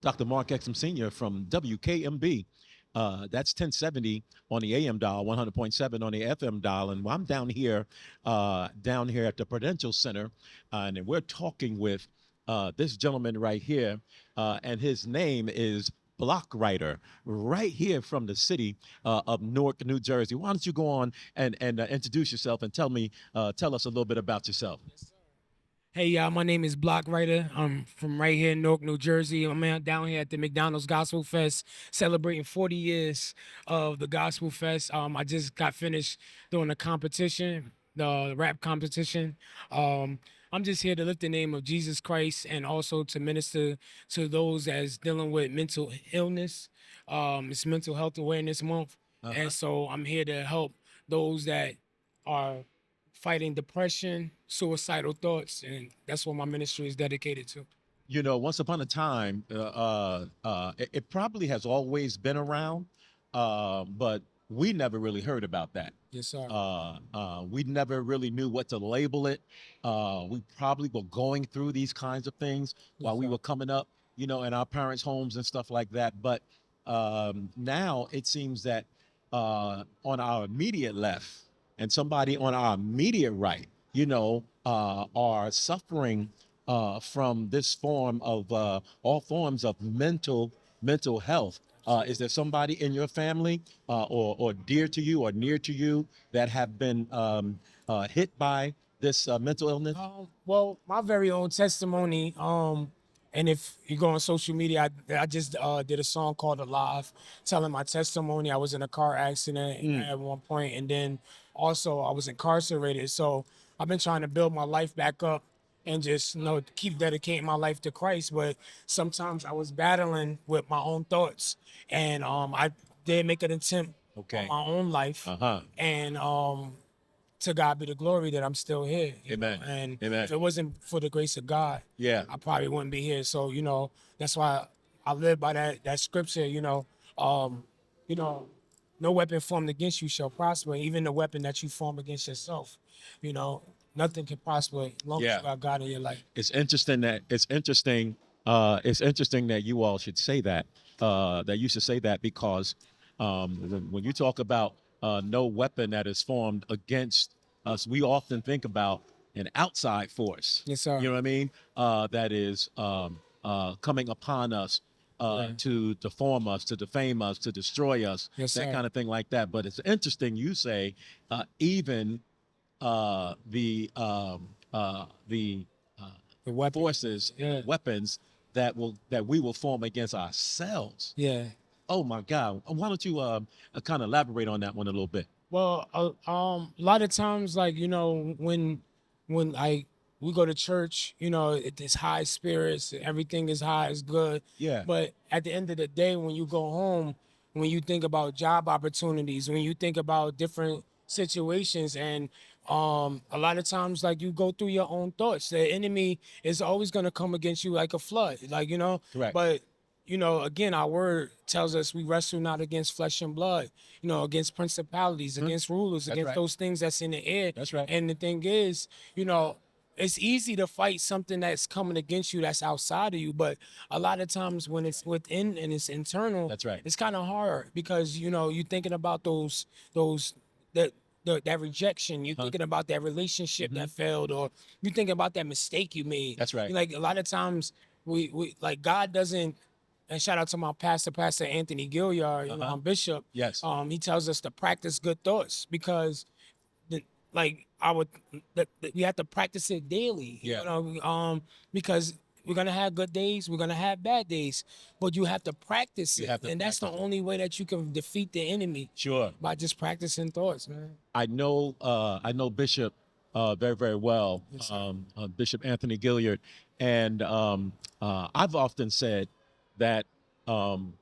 Dr. Mark Exum Sr. from WKMB. That's 1070 on the AM dial, 100.7 on the FM dial. And I'm down here at the Prudential Center, and we're talking with this gentleman right here, and his name is BlockWryter, right here from the city of Newark, New Jersey. Why don't you go on and introduce yourself and tell us a little bit about yourself? Hey y'all, my name is BlockWryter. I'm from right here in Newark, New Jersey. I'm down here at the McDonald's Gospel Fest, celebrating 40 years of the Gospel Fest. I just got finished doing a competition, the rap competition. Um, I'm just here to lift the name of Jesus Christ and also to minister to those that's dealing with mental illness. It's Mental Health Awareness Month, and so I'm here to help those that are fighting depression, suicidal thoughts, and that's what my ministry is dedicated to. You know, once upon a time, it probably has always been around, but we never really heard about that. Yes, sir. We never really knew what to label it. We probably were going through these kinds of things while we sir. were coming up, in our parents' homes and stuff like that. But now it seems that on our immediate left and somebody on our immediate right, are suffering from this form of all forms of mental health. Is there somebody in your family or dear to you or near to you that have been hit by this mental illness? Well, my very own testimony. And if you go on social media, I just did a song called "Alive," telling my testimony. I was in a car accident at one point, and then also I was incarcerated. So I've been trying to build my life back up and just keep dedicating my life to Christ. But sometimes I was battling with my own thoughts, and I did make an attempt on Okay. my own life, Uh-huh. and to God be the glory that I'm still here. Amen. And Amen. if it wasn't for the grace of God, Yeah. I probably wouldn't be here. So, that's why I live by that scripture, um, you know, no weapon formed against you shall prosper, even the weapon that you form against yourself. You know, nothing can prosper as long as Yeah. you got God in your life. It's interesting that you all should say that, that you should say that because when you talk about no weapon that is formed against us, we often think about an outside force. Yes, sir. You know what I mean? That is coming upon us Right. to deform us, to defame us, to destroy us, Yes, that sir. kind of thing like that. But it's interesting you say even the The weapon. forces, Yeah. weapons that we will form against ourselves. Yeah. Oh my God! Why don't you kind of elaborate on that one a little bit? Well, a lot of times, like when we go to church, it's high spirits, everything is high, it's good. Yeah. But at the end of the day, when you go home, when you think about job opportunities, when you think about different situations, and a lot of times, like you go through your own thoughts, the enemy is always gonna come against you like a flood, Correct. But again, our word tells us we wrestle not against flesh and blood, against principalities, against rulers, That's against right. those things that's in the air. That's right. And the thing is, you know, it's easy to fight something that's coming against you that's outside of you, but a lot of times when it's within and it's internal, That's right. it's kind of hard because you're thinking about those that that rejection. You're thinking about that relationship that failed, or you thinking about that mistake you made. That's right. Like a lot of times we like God doesn't. And shout out to my Pastor Anthony Gilliard, Bishop. Yes. He tells us to practice good thoughts because, the, like, we have to practice it daily. Yeah. Because we're gonna have good days, we're gonna have bad days, but you have to practice You it, have to and that's the practice it. only way that you can defeat the enemy Sure. by just practicing thoughts, man. I know Bishop very, very well, Yes, sir. Bishop Anthony Gilliard, and I've often said that um,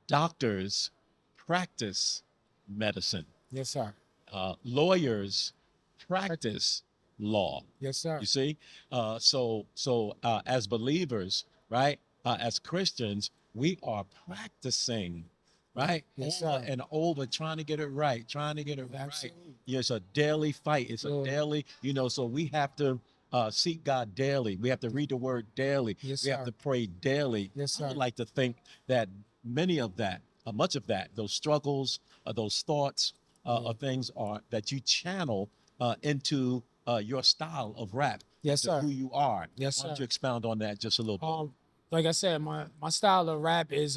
doctors practice medicine, Yes, sir. lawyers practice law. Yes, sir. You see, so as believers, right, as Christians, we are practicing, right, Yes, over sir. and over, trying to get it right, trying to get it right. Absolutely. Yeah, it's a daily fight. It's a Yeah. daily, so we have to seek God daily. We have to read the word daily. Yes, We have sir. to pray daily. Yes, I would sir. like to think that many of that, much of that, those struggles, those thoughts, Yeah. or things are that you channel into your style of rap, Yes, into sir. who you are. Yes, Why don't sir. you expound on that just a little bit? Like I said, my style of rap is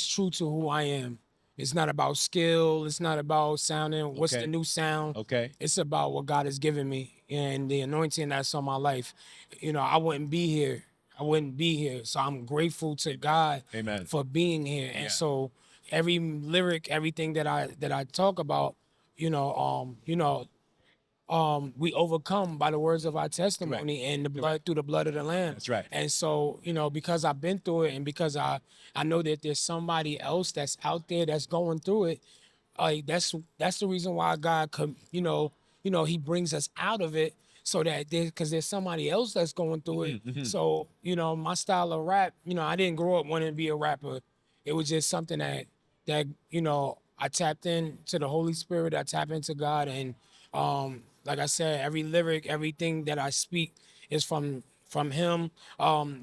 true to who I am. It's not about skill. It's not about sounding what's the Okay. new sound. Okay. It's about what God has given me and the anointing that's on my life. I wouldn't be here. I wouldn't be here. So I'm grateful to God Amen. for being here. And Yeah. so every lyric, everything that I talk about, you know, um, you know, we overcome by the words of our testimony and the blood through the blood of the Lamb. That's right. And so, because I've been through it and because I know that there's somebody else that's out there that's going through it, like that's the reason why God could, he brings us out of it so that there's somebody else that's going through it. So, my style of rap, I didn't grow up wanting to be a rapper. It was just something that I tapped into the Holy Spirit, I tap into God, and like I said, every lyric, everything that I speak is from him.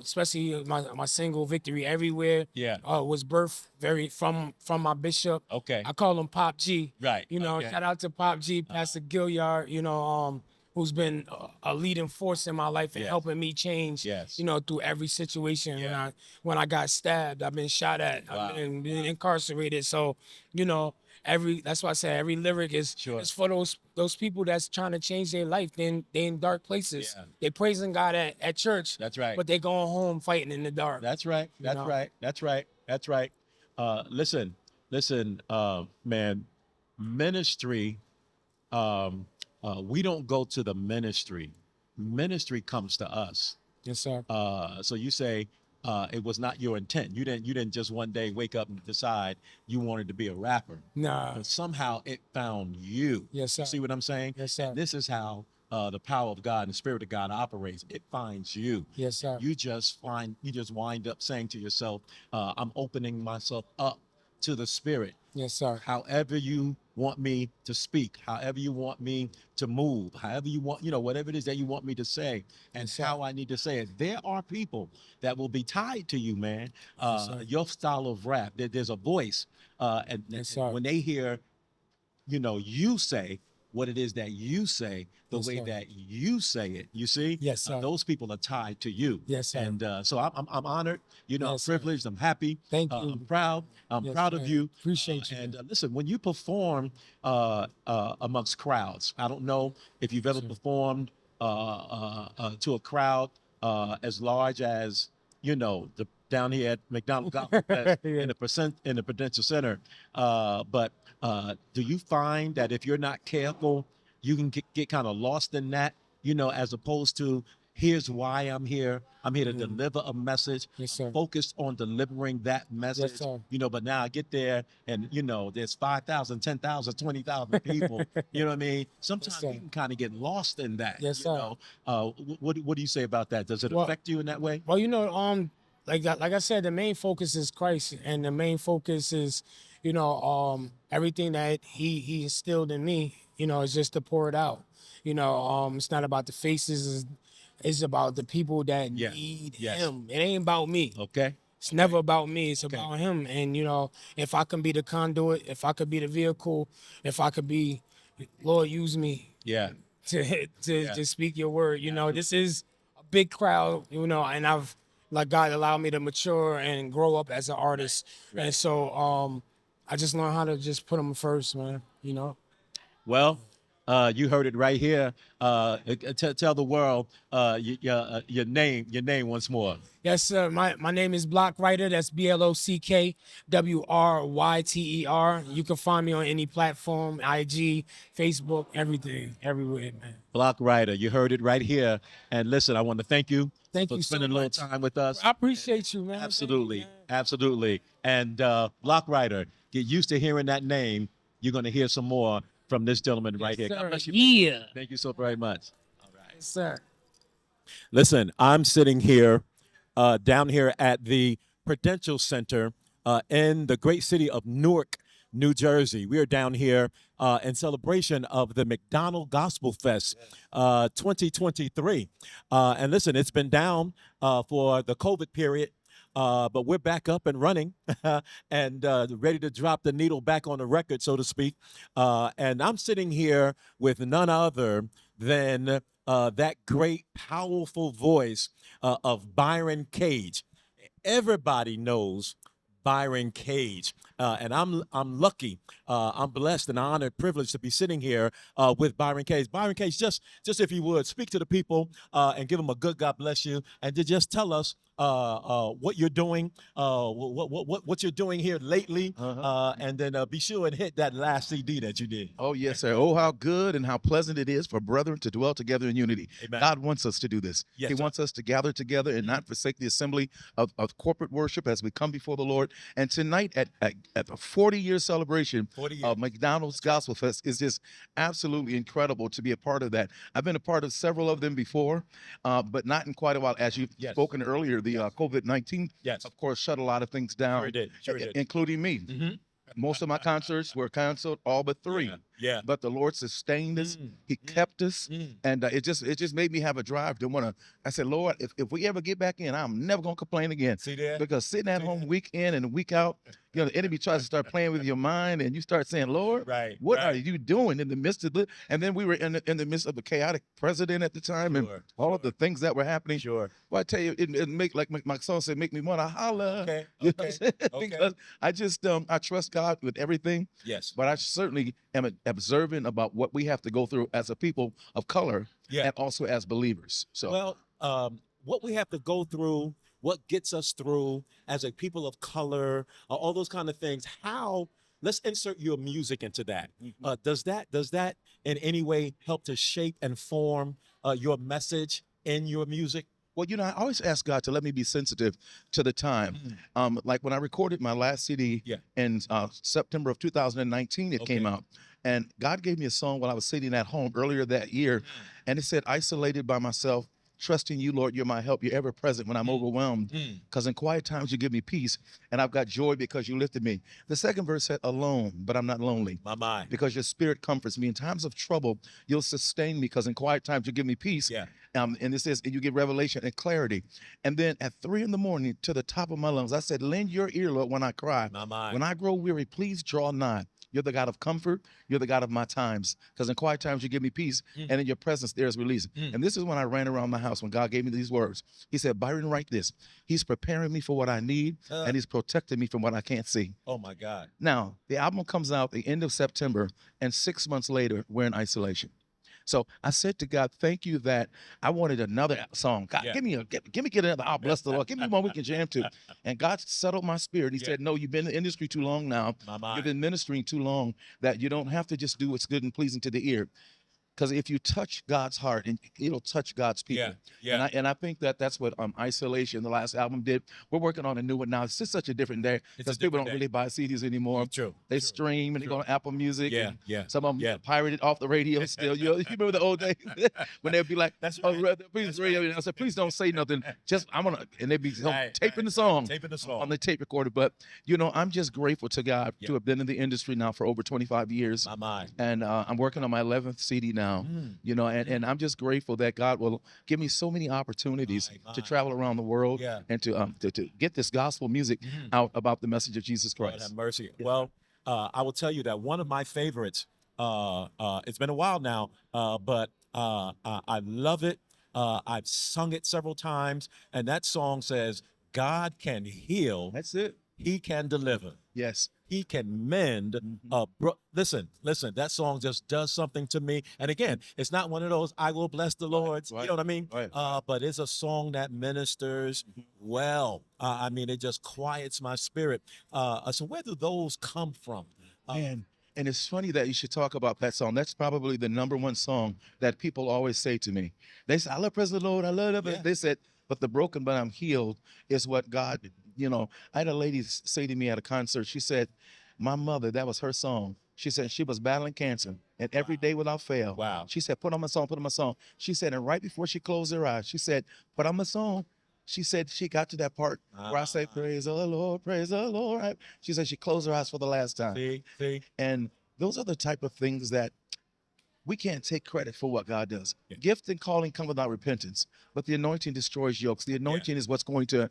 Especially my single "Victory Everywhere" Yeah. was birthed from my bishop. Okay. I call him Pop G. Right. Okay. Shout out to Pop G, Pastor Gilliard. Who's been a leading force in my life and Yes. helping me change. Yes. Through every situation. Yeah. When I got stabbed, I've been shot at, Wow. I've been incarcerated. So, that's why I say every lyric is Sure. for those people that's trying to change their life. They in dark places. Yeah. They praising God at church. That's right. But they going home fighting in the dark. That's right. That's know? right. That's right. That's right. Listen, man, ministry, we don't go to the ministry. Ministry comes to us. Yes, sir. So you say it was not your intent. You didn't just one day wake up and decide you wanted to be a rapper. Nah. But somehow it found you. Yes, sir. You see what I'm saying? Yes, sir. And this is how the power of God and the Spirit of God operates. It finds you. Yes, sir. You just wind up saying to yourself, I'm opening myself up to the Spirit. Yes, sir. However you want me to speak, however you want me to move, however you want, whatever it is that you want me to say and Yes, sir. how I need to say it. There are people that will be tied to you, man. Yes, sir. Your style of rap, there's a voice. And Yes, sir. when they hear, you say what it is that you say, the Yes, way sir. that you say it, you see? Yes, sir. Those people are tied to you. Yes, sir. And so I'm honored, I'm Yes, sir. privileged, I'm happy. Thank you. I'm proud. I'm Yes, proud of sir. you. Appreciate you. And listen, when you perform amongst crowds, I don't know if you've ever performed to a crowd as large as, down here at McDonald Gospelfest Yeah. in the Prudential Center. But do you find that if you're not careful, you can get kind of lost in that, as opposed to here's why I'm here. I'm here to deliver a message. Yes, sir. Focused on delivering that message. sir. But now I get there and, there's 5,000, 10,000, 20,000 people. You know what I mean? Sometimes sir. you can kind of get lost in that. Yes, sir. What do you say about that? Does it Well- affect you in that way? Well, like I said, the main focus is Christ, and the main focus is, everything that He instilled in me. Is just to pour it out. It's not about the faces. It's about the people that Yeah. need Yes. Him. It ain't about me. Okay. It's never about me. It's Okay. about Him. And if I can be the conduit, if I could be the vehicle, if I could be, Lord, use me Yeah. to speak your word. This is a big crowd, and I've like God allowed me to mature and grow up as an artist. Right. And so I just learned how to just put them first, man. Well, you heard it right here. Tell the world your name once more. Yes, sir. My name is BlockWryter. That's BlockWryter. You can find me on any platform, IG, Facebook, everything, everywhere, man. BlockWryter. You heard it right here. And listen, I want to thank you Thank for you so spending a little much. time with us. I appreciate you, man. Absolutely. Thank you, man. Absolutely. And BlockWryter, get used to hearing that name. You're going to hear some more from this gentleman right here. Sir. God bless you. Yeah. Thank you so very much. All right. Yes, sir. Listen, I'm sitting here, down here at the Prudential Center in the great city of Newark, New Jersey. We are down here in celebration of the McDonald Gospelfest 2023. And listen, it's been down for the COVID period. But we're back up and running and ready to drop the needle back on the record, so to speak. And I'm sitting here with none other than that great, powerful voice of Bryon Cage. Everybody knows Bryon Cage. And I'm lucky, I'm blessed and honored, privileged to be sitting here with Bryon Cage. Bryon Cage, just if you would, speak to the people and give them a good God bless you, and to just tell us what you're doing, what you're doing here lately, and then be sure and hit that last CD that you did. Oh, yes, sir. Oh, how good and how pleasant it is for brethren to dwell together in unity. Amen. God wants us to do this. Yes, he sir. wants us to gather together and not forsake the assembly of corporate worship as we come before the Lord. And tonight at the 40-year celebration 40 years. of McDonald's Gospelfest is just absolutely incredible to be a part of that. I've been a part of several of them before, but not in quite a while. As you've Yes. spoken earlier, the COVID-19, Yes. of course, shut a lot of things down, Sure it did. Sure it did. including me. Mm-hmm. Most of my concerts were canceled, all but 3. Yeah. But the Lord sustained us. He kept us, and it just made me have a drive to want to. I said, Lord, if we ever get back in, I'm never gonna complain again. See there? Because sitting at home week in and week out, you know, the enemy tries to start playing with your mind, and you start saying, Lord, Right. what right. are you doing in the midst of the? And then we were in the midst of a chaotic president at the time, and Sure, all of the things that were happening. Sure. Well, I tell you, it make like my song said, make me want to holler. Okay. You know what I'm saying? Okay. Because I just I trust God with everything. Yes. But I certainly am observant about what we have to go through as a people of color, Yeah. and also as believers. So, Well, what we have to go through, what gets us through as a people of color, all those kind of things. How? Let's insert your music into that. Does that in any way help to shape and form your message in your music? well, you know, I always ask God to let me be sensitive to the time. Like when I recorded my last CD Yeah. in September of 2019, it came Okay. out. And God gave me a song while I was sitting at home earlier that year. And it said, isolated by myself, trusting you, Lord, you're my help. You're ever present when I'm overwhelmed. Because in quiet times, you give me peace. And I've got joy because you lifted me. The second verse said, alone, but I'm not lonely. My mind. Because your spirit comforts me. In times of trouble, you'll sustain me because in quiet times, you give me peace. Yeah. And it says, and you give revelation and clarity. And then at 3 a.m, to the top of my lungs, I said, lend your ear, Lord, when I cry. My mind. When I grow weary, please draw nigh. You're the God of comfort. You're the God of my times. Because in quiet times, you give me peace. And in your presence, there is release. And this is when I ran around my house when God gave me these words. He said, Bryon, write this. He's preparing me for what I need, and he's protecting me from what I can't see. Oh my God. Now, the album comes out the end of September, and 6 months later, we're in isolation. So I said to God, thank you that I wanted another song. God, Yeah. give me another, I'll bless the Lord. Give me one we can jam to. And God settled my spirit. He said, no, you've been in the industry too long now. My mind. You've been ministering too long that you don't have to just do what's good and pleasing to the ear. Because if you touch God's heart, and it'll touch God's people. Yeah. And I think that's what Isolation, the last album, did. We're working on a new one now. It's just such a different day because people don't really buy CDs anymore. True. They stream and they go on Apple Music. Yeah, and yeah, some of them yeah. pirated off the radio still. You remember the old days when they'd be like, That's "Oh, right. please That's radio." right. And I said, "Please don't say nothing. Just and they'd be Right, taping the song." Taping the song. On the tape recorder. But I'm just grateful to God to have been in the industry now for over 25 years. My mind. And I'm working on my 11th CD now. And I'm just grateful that God will give me so many opportunities to travel around the world and to get this gospel music out about the message of Jesus Lord Christ. have mercy. Well, I will tell you that one of my favorites, it's been a while now, but I love it. I've sung it several times, and that song says, God can heal, That's it. he can deliver. Yes. He can mend. Listen, that song just does something to me. And again, it's not one of those, I will bless the Lord. Right. You know what I mean? Right. But it's a song that ministers well. I mean, it just quiets my spirit. So where do those come from? And it's funny that you should talk about that song. That's probably the #1 song that people always say to me. They say, I love Praise the Lord. I love it. Yeah. They said, but the broken but I'm healed is what God, I had a lady say to me at a concert, she said, my mother, that was her song. She said she was battling cancer, and every day without fail. Wow. She said, put on my song, put on my song. She said, and right before she closed her eyes, she said, put on my song. she said she got to that part where I say, praise the Lord, praise the Lord. Right? She said she closed her eyes for the last time. See. And those are the type of things that we can't take credit for what God does. Yeah. Gift and calling come without repentance, but the anointing destroys yokes. The anointing is what's going to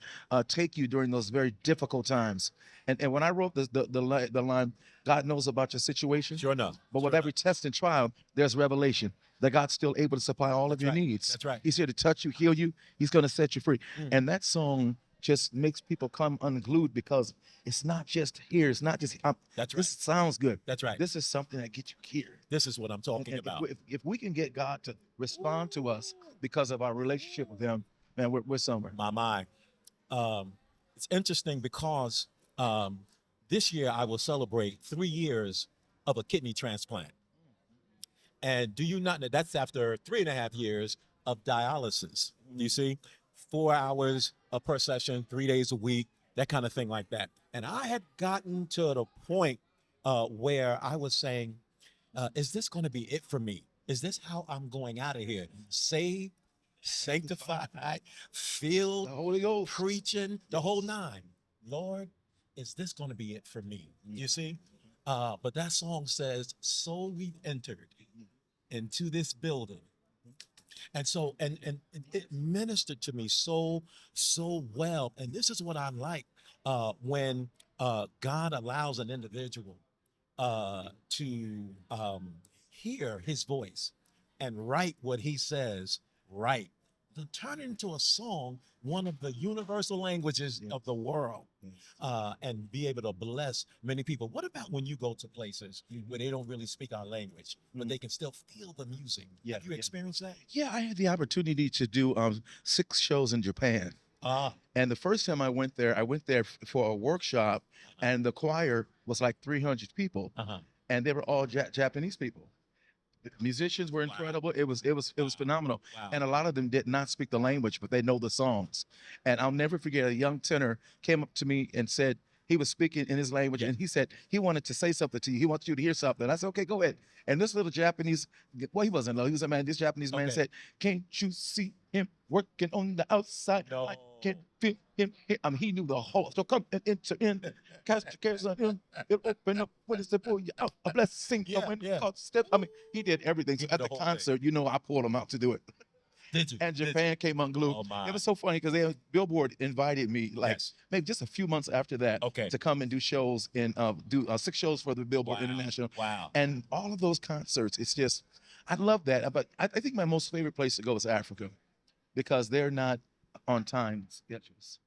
take you during those very difficult times. And when I wrote the line, God knows about your situation. Sure enough. But with every test and trial, there's revelation that God's still able to supply all of your needs. That's right. He's here to touch you, heal you. He's going to set you free. And that song just makes people come unglued because it's not just here. It's not just, That's right. this sounds good. That's right. This is something that gets you here. This is what I'm talking And about. if we can get God to respond to us because of our relationship with Him, man, we're somewhere. My. It's interesting because this year I will celebrate 3 years of a kidney transplant. And do you not know that's after 3.5 years of dialysis? You see, 4 hours per session, 3 days a week, that kind of thing like that. And I had gotten to the point where I was saying, is this going to be it for me? Is this how I'm going out of here? Saved, sanctified, filled, The Holy Ghost. preaching, the whole nine. Lord, is this going to be it for me? You see? But that song says, so we've entered into this building. And so, and it ministered to me so well. And this is what I like when God allows an individual to hear his voice and write what he says, right, to turn it into a song, one of the universal languages of the world, and be able to bless many people. What about when you go to places where they don't really speak our language, but they can still feel the music? Yeah, Have you experienced that? Yeah, I had the opportunity to do 6 shows in Japan. And the first time I went there for a workshop, and the choir was like 300 people, and they were all Japanese people. The musicians were incredible. It was phenomenal. Wow. And a lot of them did not speak the language, but they know the songs. And I'll never forget, a young tenor came up to me and said, he was speaking in his language, and he said he wanted to say something to you. He wants you to hear something. I said, okay, go ahead. And this little Japanese, well, he wasn't low. He was a man. This Japanese man said, can't you see him working on the outside? No. I can feel him here. I mean, he knew the whole. So come and enter in. Cast your cares on him. It'll open up when it's to pull you out. A blessing. Step. I mean, he did everything. So at the concert, I pulled him out to do it. Did you? And Japan came unglued. Oh, my. It was so funny because Billboard invited me maybe just a few months after that to come and do shows and do 6 shows for the Billboard International. Wow. And all of those concerts, it's just, I love that. But I think my most favorite place to go is Africa because they're not on time schedules.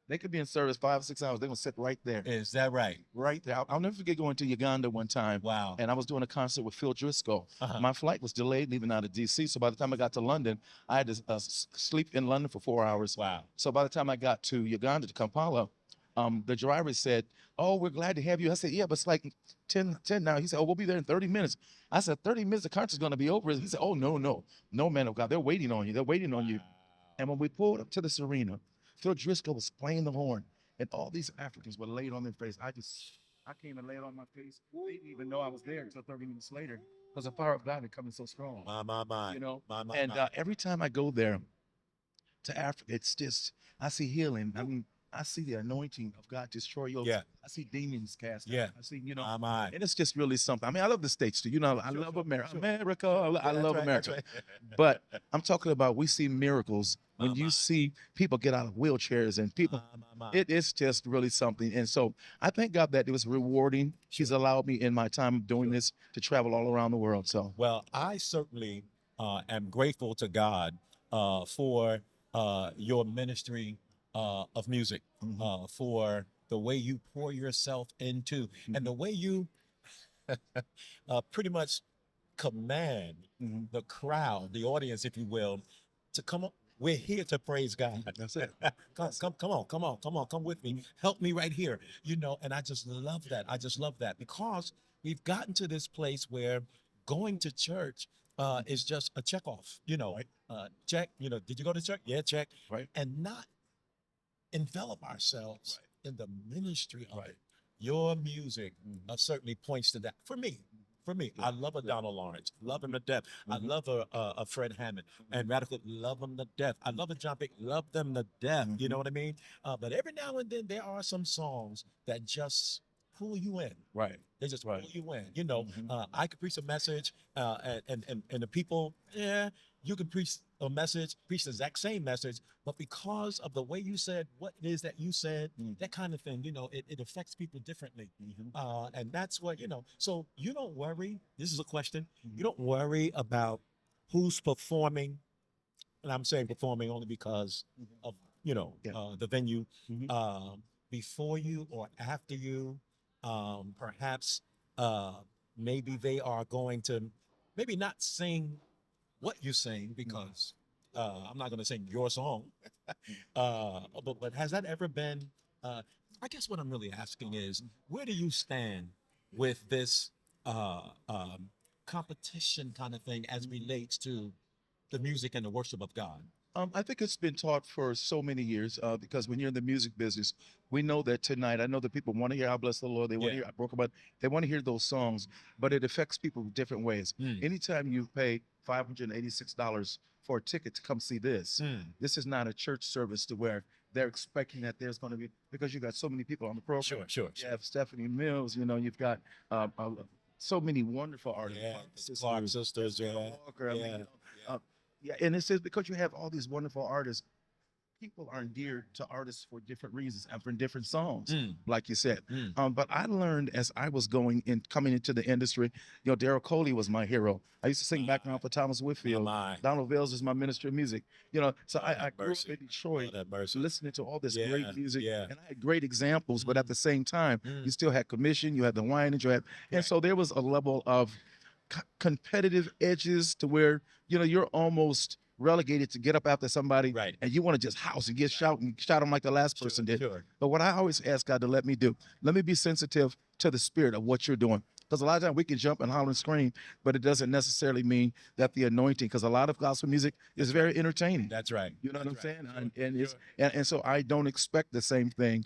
They could be in service 5 or 6 hours. They're going to sit right there. Is that right? Right there. I'll never forget going to Uganda one time. Wow. And I was doing a concert with Phil Driscoll. My flight was delayed leaving out of D.C. So by the time I got to London, I had to sleep in London for 4 hours. Wow. So by the time I got to Uganda, to Kampala, the driver said, oh, we're glad to have you. I said, yeah, but it's like 10 now. He said, oh, we'll be there in 30 minutes. I said, 30 minutes, the concert's going to be over. He said, oh, no, man of God. They're waiting on you. They're waiting on you. And when we pulled up to this arena, Phil Driscoll was playing the horn, and all these Africans were laid on their face. I came and laid on my face. They didn't even know I was there until 30 minutes later because the power of God had come in so strong. My. Every time I go there to Africa, it's just, I see healing. I mean, I see the anointing of God destroy yokes. Yeah. I see demons cast out. Yeah. I see, My. and it's just really something. I mean, I love the States too. I love America. America. I love right, America. that's right. But I'm talking about, we see miracles when you see people get out of wheelchairs and people, it's just really something. And so I thank God that it was rewarding. He's allowed me in my time of doing this to travel all around the world. So, well, I certainly am grateful to God for your ministry of music, for the way you pour yourself into, and the way you pretty much command the crowd, the audience, if you will, to come up. We're here to praise God. That's it. Come on, come with me. Help me right here. And I just love that. I just love that because we've gotten to this place where going to church is just a check off, check, did you go to church? Yeah, check. Right. And not envelop ourselves in the ministry of it. Your music certainly points to that for me. For me, I love a Donald Lawrence, love him to death. I love a Fred Hammond and Radical, love him to death. I love a John Pick, love them to death. You know what I mean? But every now and then there are some songs that just pull you in. Right. They just pull you in. You know, I could preach a message, and the people, yeah, you can preach a message, preach the exact same message, but because of the way you said what it is that you said, that kind of thing, you know, it affects people differently. And that's what, you know, so you don't worry. This is a question. You don't worry about who's performing, and I'm saying performing only because of, you know, the venue, before you or after you. Perhaps maybe they are going to maybe not sing what you sing because I'm not going to sing your song. But has that ever been? I guess what I'm really asking is, where do you stand with this competition kind of thing as relates to the music and the worship of God? I think it's been taught for so many years because when you're in the music business, we know that tonight, I know that people want to hear "I Bless the Lord," they want to hear "I Broke About," they want to hear those songs, but it affects people different ways. Anytime you pay $586 for a ticket to come see this, this is not a church service to where they're expecting that there's going to be, because you got so many people on the program. Sure. You have Stephanie Mills, you know, you've got so many wonderful artists. Clark sisters, Walker, I mean, and it says because you have all these wonderful artists, people are endeared to artists for different reasons and for different songs, like you said. But I learned as I was coming into the industry, you know, Daryl Coley was my hero. I used to sing background for Thomas Whitfield. Donald Vales is my minister of music. You know, so I grew up in Detroit listening to all this great music, and I had great examples, but at the same time, you still had commission, you had the wine, and so there was a level of competitive edges to where, you know, you're almost relegated to get up after somebody and you want to just house and get shout them like the last person did. But what I always ask God to let me be sensitive to the spirit of what you're doing. Because a lot of times we can jump and holler and scream, but it doesn't necessarily mean that the anointing, because a lot of gospel music is very entertaining. That's right. You know what I'm saying? And so I don't expect the same thing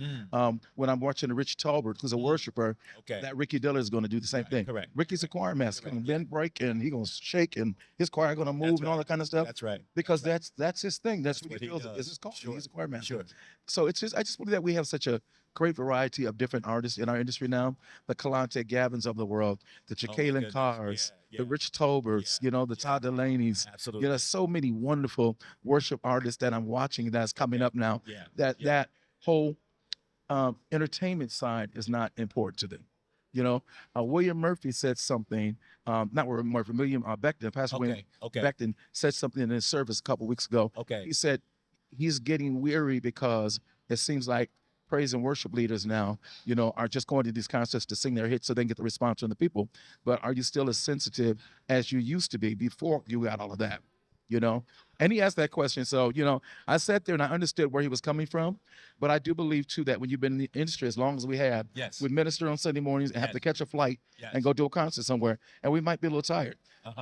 when I'm watching Rich Tolbert, who's a worshiper, that Ricky Diller is going to do the same thing. Correct. Ricky's a choir master. He's going to bend, break, and he's going to shake, and his choir going to move and all that kind of stuff. That's right. Because that's his thing. That's what he feels is his call. He's a choir master. So it's just, I just believe that we have such a great variety of different artists in our industry now. The Kalante Gavins of the world, the Jacqueline Carrs, the Rich Tolberts, you know, the Todd Delaney's. Absolutely. You know, so many wonderful worship artists that I'm watching that's coming up now. That whole entertainment side is not important to them. You know, William Murphy said something, not William Murphy, William Beckton, Pastor William Beckton said something in his service a couple weeks ago. He said he's getting weary because it seems like praise and worship leaders now, you know, are just going to these concerts to sing their hits so they can get the response from the people. But are you still as sensitive as you used to be before you got all of that? You know, and he asked that question. So, you know, I sat there and I understood where he was coming from. But I do believe, too, that when you've been in the industry as long as we have, we minister on Sunday mornings and have to catch a flight and go do a concert somewhere. And we might be a little tired.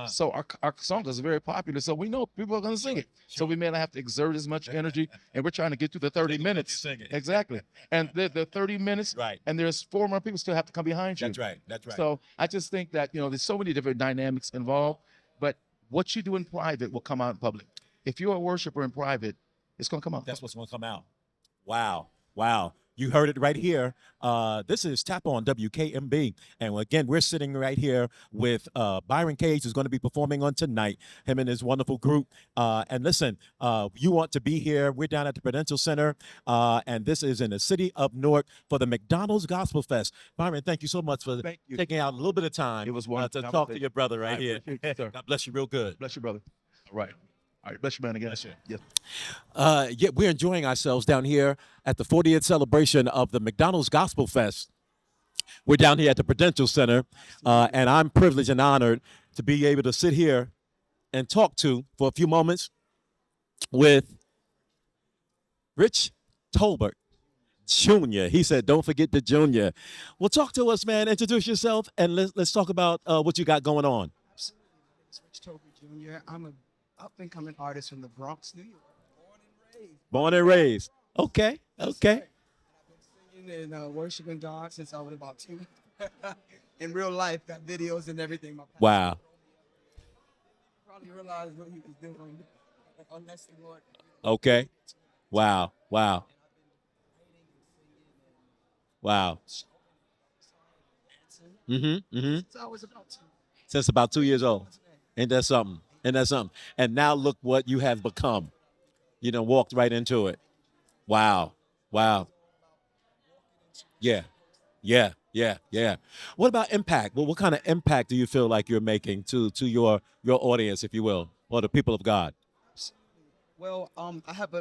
So our song is very popular. So we know people are going to sing it. So we may not have to exert as much energy. And we're trying to get through the 30 minutes. Exactly. And the 30 minutes. And there's 4 more people still have to come behind you. That's right. So I just think that, you know, there's so many different dynamics involved. But what you do in private will come out in public. If you're a worshiper in private, it's going to come out. That's what's going to come out. Wow. You heard it right here. This is Tap On WKMB. And again, we're sitting right here with Bryon Cage, who's going to be performing on tonight, him and his wonderful group. And listen, you want to be here. We're down at the Prudential Center. And this is in the city of Newark for the McDonald's Gospelfest. Bryon, thank you so much for taking out a little bit of time to talk to your brother right here. God bless you real good. Bless you, brother. All right. All right, bless you, man, again. Bless you. Yes. We're enjoying ourselves down here at the 40th celebration of the McDonald's Gospelfest. We're down here at the Prudential Center, and I'm privileged and honored to be able to sit here and talk for a few moments with Rich Tolbert Jr. He said, don't forget the Junior. Well, talk to us, man. Introduce yourself, and let's talk about what you got going on. It's Rich Tolbert Jr. I'm an up-and-coming artist from the Bronx, New York. Born and raised. Okay. I've been singing and worshiping God since I was about 2. In real life, got videos and everything. My pastor Wow. probably realized what he was doing, unless the Lord. Okay. Wow. Wow. Wow. Mm-hmm. So I was about to. Since about 2 years old. Ain't that something? Ain't that something? And now look what you have become. You know, walked right into it. Wow. Wow. Yeah. Yeah. Yeah. Yeah. What about impact? Well, what kind of impact do you feel like you're making to your audience, if you will, or the people of God? Well, I have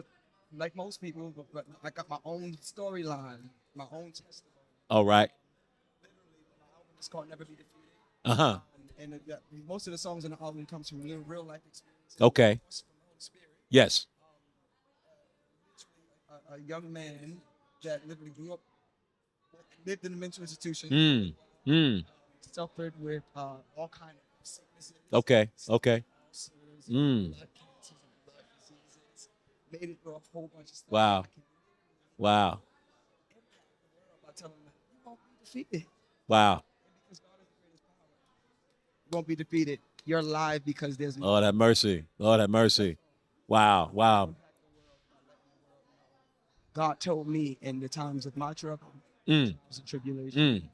like most people, but I got my own storyline, my own testimony. All right. It's called Never Be Defeated. Uh-huh. And most of the songs in the album comes from real life experiences. Okay. From my own spirit. Yes. A young man that literally grew up, lived in a mental institution, suffered with all kind of sicknesses. Okay. Okay. Ulcers, Mm. blood cancers and blood diseases. Made it through a whole bunch of stuff. Wow. Wow. Impact the world by telling them you won't be defeated. Wow. Because God is the greatest power. You won't be defeated. You're alive because there's Lord have mercy. Lord have mercy. Wow. Wow. God told me in the times of my trouble, Mm. was a tribulation.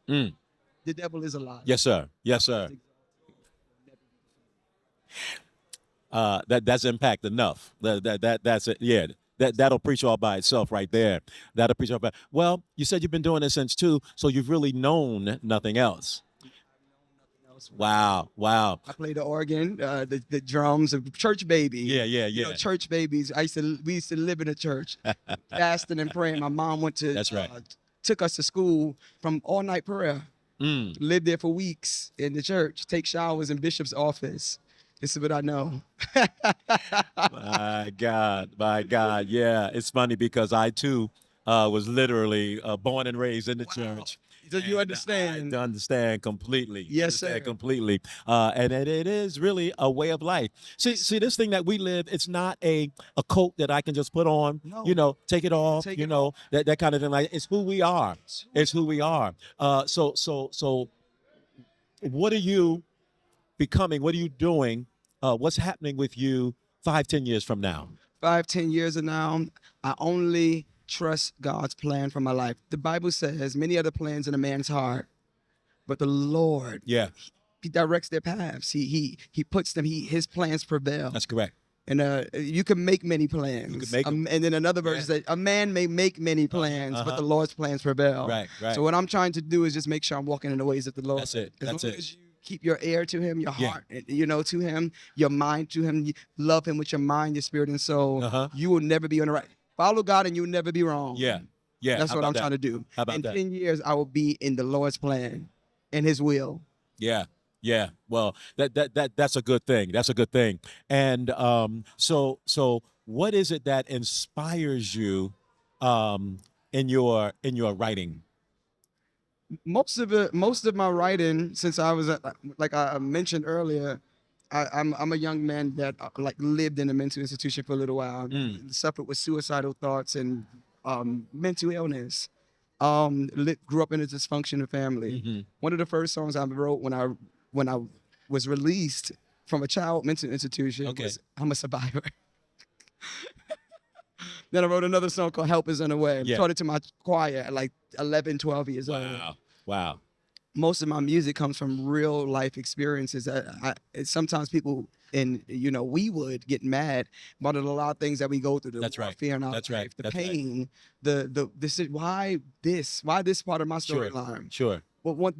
Mm. The devil is alive. Yes, sir. Yes, sir. That's impact enough. That's it. Yeah. That'll preach all by itself right there. That'll preach all by. Well, you said you've been doing this since 2, so you've really known nothing else. Wow. Wow. I play the organ, the drums, a church baby. Yeah. You know, church babies. We used to live in a church, fasting and praying. My mom went to. That's right. Took us to school from all night prayer. Lived there for weeks in the church. Take showers in Bishop's office. This is what I know. My God. Yeah, it's funny because I too was literally born and raised in the church. So you understand? I understand completely. Yes, sir. Completely. And it is really a way of life. See, this thing that we live, it's not a coat that I can just put on, No. you know, take it off, Take you it know, that kind of thing. Like, it's who we are. It's who we are. So what are you becoming? What are you doing? What's happening with you 5-10 years from now? 5-10 years from now, I only trust God's plan for my life. The Bible says many other plans in a man's heart, but the Lord, Yeah, He directs their paths. He puts them. His plans prevail. that's correct. And you can make many plans. You can make 'em. And then another verse says, a man may make many plans, but the Lord's plans prevail. Right. So what I'm trying to do is just make sure I'm walking in the ways of the Lord. That's it. As That's long it. as you keep your ear to Him, your Yeah. heart, you know, to Him, your mind to Him, you love Him with your mind, your spirit, and soul. You will never be on the right. Follow God, and you'll never be wrong. Yeah. That's How what about I'm that? trying to do. How about in that? 10 years, I will be in the Lord's plan and His will. Yeah. Well, that's a good thing. That's a good thing. And so what is it that inspires you in your writing? Most of my writing, since I was like I mentioned earlier, I'm a young man that like lived in a mental institution for a little while, suffered with suicidal thoughts and mental illness. Grew up in a dysfunctional family. One of the first songs I wrote when I was released from a child mental institution was "I'm a Survivor." Then I wrote another song called "Help Is on the Way." Yeah. Taught it to my choir at like 11, 12 years old. Wow. Most of my music comes from real life experiences. Sometimes people, we would get mad about a lot of things that we go through. That's right. Fear in our That's life, right. the That's right. pain, why this part of my storyline? Sure. Well,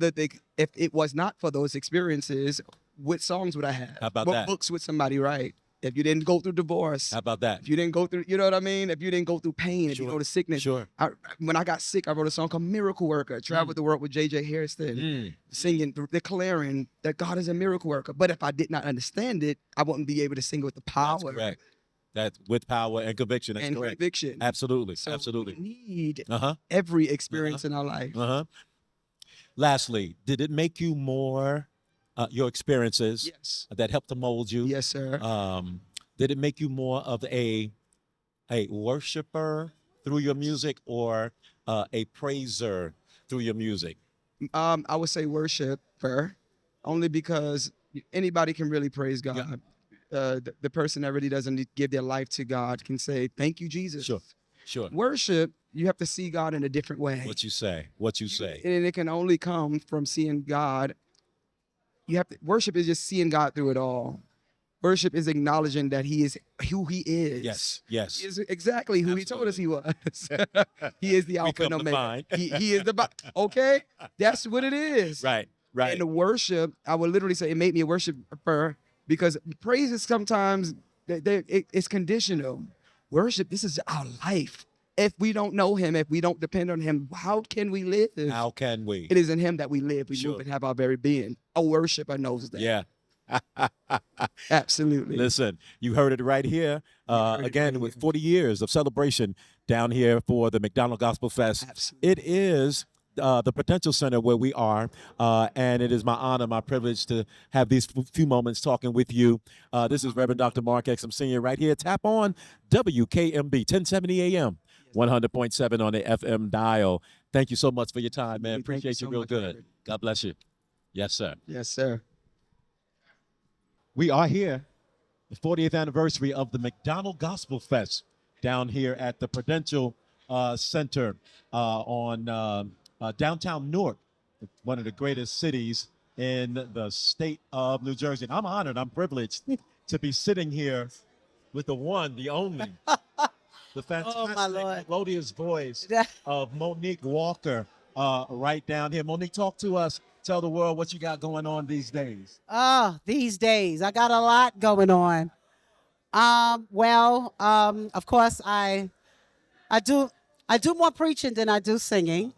if it was not for those experiences, what songs would I have? How about what that? books would somebody write? If you didn't go through divorce, How about that? if you didn't go through, you know what I mean? If you didn't go through pain, if you go to sickness. Sure. When I got sick, I wrote a song called Miracle Worker. Traveled the world with J.J. Harrison, singing, declaring that God is a miracle worker. But if I did not understand it, I wouldn't be able to sing with the power. That's correct. That's with power and conviction. That's and correct. conviction. Absolutely. So Absolutely. we need Uh-huh. every experience in our life. Lastly, did it make you more your experiences Yes. that helped to mold you? Yes, sir. Did it make you more of a worshiper through your music or a praiser through your music? I would say worshiper, only because anybody can really praise God. The person that really doesn't give their life to God can say, "Thank you, Jesus." Sure. Worship, you have to see God in a different way. What you say? What you say? And it can only come from seeing God. Worship is just seeing God through it all. Worship is acknowledging that He is who He is. Yes. He is exactly who He told us He was. He is the Alpha and come to Omega. find. He is the okay. That's what it is. Right. And the worship, I would literally say, it made me a worshiper because praise is sometimes it's conditional. Worship, this is our life. If we don't know Him, if we don't depend on Him, how can we live? How can we? It is in Him that we live, we move, and have our very being. A worshiper knows that. Yeah. Absolutely. Listen, you heard it right here. Again, with 40 years of celebration down here for the McDonald Gospelfest. Absolutely. It is the Prudential Center where we are, and it is my honor, my privilege to have these few moments talking with you. This is Reverend Dr. Mark X. I'm Senior right here. Tap on WKMB, 1070 AM, 100.7 on the FM dial. Thank you so much for your time, man. Thank you Appreciate so you real much, good. Reverend. God bless you. Yes, sir. Yes, sir. We are here, the 40th anniversary of the McDonald Gospel Fest down here at the Prudential Center on downtown Newark, one of the greatest cities in the state of New Jersey. And I'm honored, I'm privileged to be sitting here with the one, the only, the fantastic, melodious voice of Monique Walker right down here. Monique, talk to us. Tell the world what you got going on these days. These days, I got a lot going on. Of course, I do more preaching than I do singing.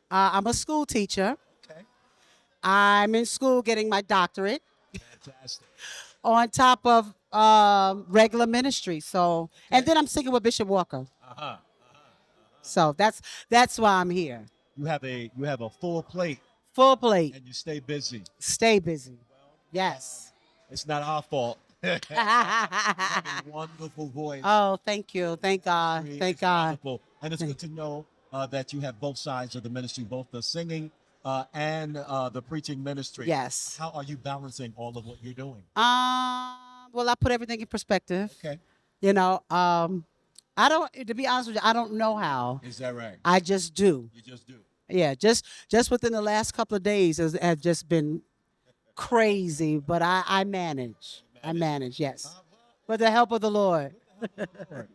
I'm a school teacher. Okay. I'm in school getting my doctorate Fantastic. on top of regular ministry. So, and then I'm singing with Bishop Walker. So that's why I'm here. You have a full plate Full plate. and you stay busy. Stay busy. Yes. It's not our fault. Wonderful voice. Oh, thank you. Thank God. Thank It's God. wonderful. And it's good to know that you have both sides of the ministry, both the singing and the preaching ministry. Yes. How are you balancing all of what you're doing? Well, I put everything in perspective. Okay. You know, to be honest with you, I don't know how. Is that right? I just do. You just do. Yeah, just within the last couple of days have just been crazy, but I manage. I manage, yes. With the help of the Lord.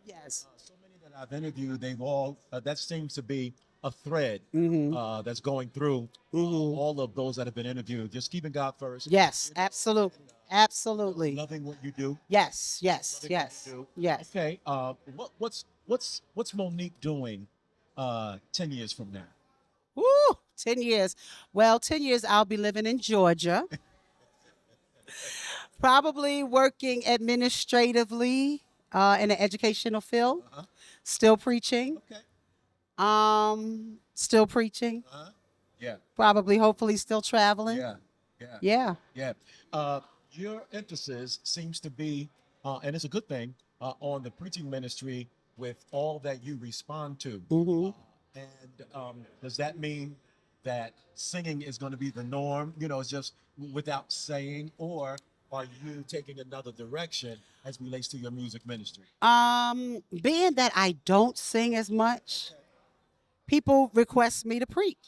Yes. So many that I've interviewed, they've all, that seems to be a thread that's going through all of those that have been interviewed. Just keeping God first. Yes, absolutely. Absolutely. Loving what you do. Yes. Loving what you do. Yes. Okay. What's Monique doing 10 years from now? Woo, 10 years. Well, 10 years I'll be living in Georgia. Probably working administratively in the educational field. Still preaching. Okay. Still preaching. Yeah. Probably, hopefully, still traveling. Yeah. Yeah. Your emphasis seems to be, and it's a good thing, on the preaching ministry with all that you respond to. And does that mean that singing is going to be the norm? You know, it's just without saying, or are you taking another direction as relates to your music ministry? Being that I don't sing as much, people request me to preach.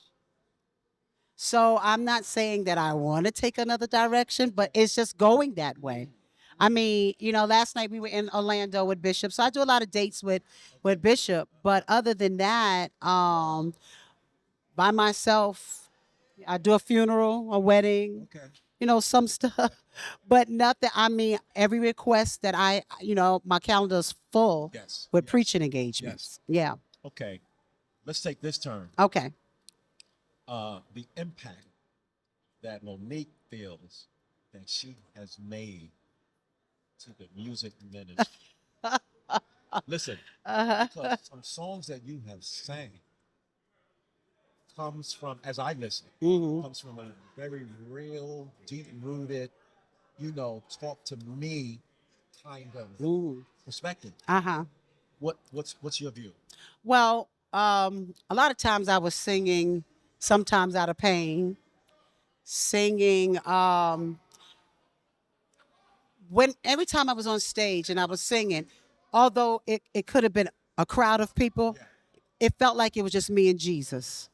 So I'm not saying that I want to take another direction, but it's just going that way. I mean, you know, last night we were in Orlando with Bishop, so I do a lot of dates with Bishop. But other than that, by myself, I do a funeral, a wedding, you know, some stuff, but nothing. I mean, every request that my calendar is full with preaching engagements. Yeah. Okay, let's take this turn. Okay. The impact that Monique feels that she has made to the music ministry. Listen, because some songs that you have sang comes from, as I listen, comes from a very real, deep-rooted, you know, talk to me kind of perspective. What's your view? Well, a lot of times I was singing sometimes out of pain, singing. When every time I was on stage and I was singing, although it could have been a crowd of people, it felt like it was just me and Jesus.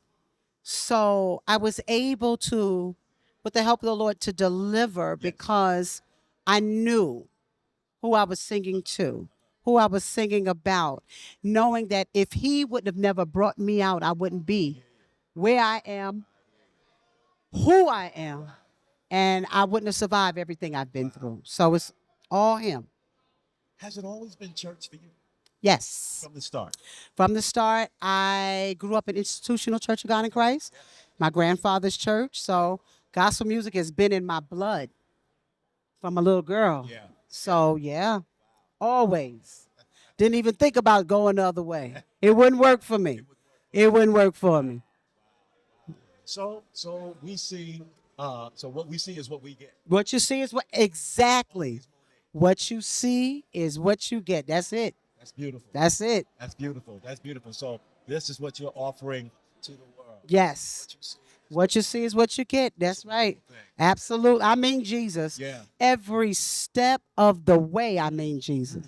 So I was able to, with the help of the Lord, to deliver because I knew who I was singing to, who I was singing about, knowing that if he would have never brought me out, I wouldn't be where I am, who I am, and I wouldn't have survived everything I've been through. So it's all him. Has it always been church for you Yes. from the start? From the start, I grew up in Institutional Church of God in Christ, my grandfather's church. So gospel music has been in my blood from a little girl. Yeah. So yeah, always. Didn't even think about going the other way. It wouldn't work for me. It wouldn't work for me. So we see. So what we see is what we get. What you see is what exactly. What you see is what you get. That's it. That's beautiful. That's it. That's beautiful. That's beautiful. So this is what you're offering to the world. Yes. What you see is what you get. That's right. Absolutely. I mean Jesus. Yeah. Every step of the way, I mean Jesus.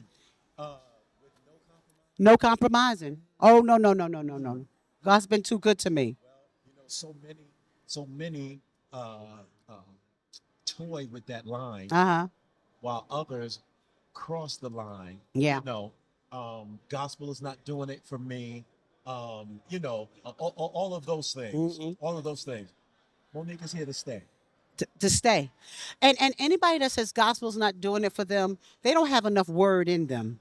No compromising. Oh, no. God's been too good to me. So many toy with that line, Uh-huh. while others cross the line. Yeah. Gospel is not doing it for me. All of those things. Mm-mm. All of those things. Monique is here to stay. To stay. And anybody that says gospel's not doing it for them, they don't have enough word in them.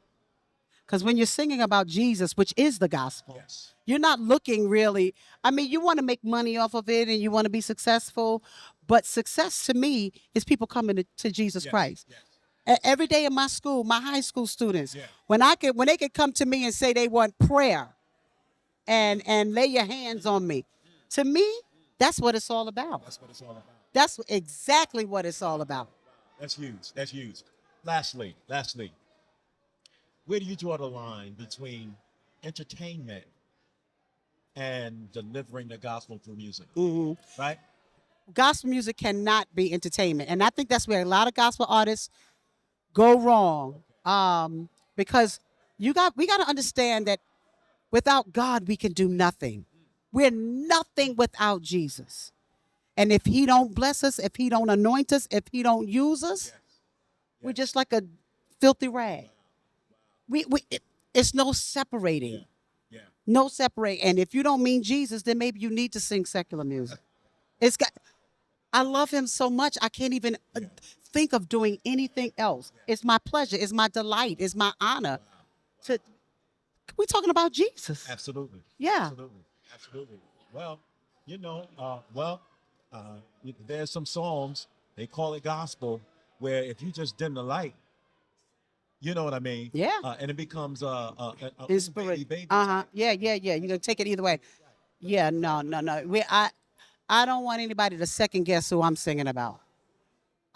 Because when you're singing about Jesus, which is the gospel, Yes. you're not looking really, I mean, you want to make money off of it and you want to be successful, but success to me is people coming to Jesus Christ. Yes. Every day in my school, my high school students, Yeah. when they could come to me and say they want prayer and lay your hands on me, to me, that's what it's all about. That's what it's all about. That's exactly what it's all about. That's huge. That's huge. Lastly, where do you draw the line between entertainment and delivering the gospel through music? Mhm. Right? Gospel music cannot be entertainment, and I think that's where a lot of gospel artists go wrong. Because we got to understand that without God we can do nothing. We're nothing without Jesus. And if he don't bless us, if he don't anoint us, if he don't use us, we're just like a filthy rag. It's no separating. Yeah. No separate. And if you don't mean Jesus, then maybe you need to sing secular music. I love him so much, I can't even think of doing anything else. It's my pleasure. It's my delight. It's my honor. We're talking about Jesus. Absolutely. Yeah. Absolutely. Well, there's some songs, they call it gospel, where if you just dim the light, you know what I mean? Yeah. And it becomes Inspiration. baby. Yeah. You're gonna take it either way. Yeah, no. I don't want anybody to second guess who I'm singing about.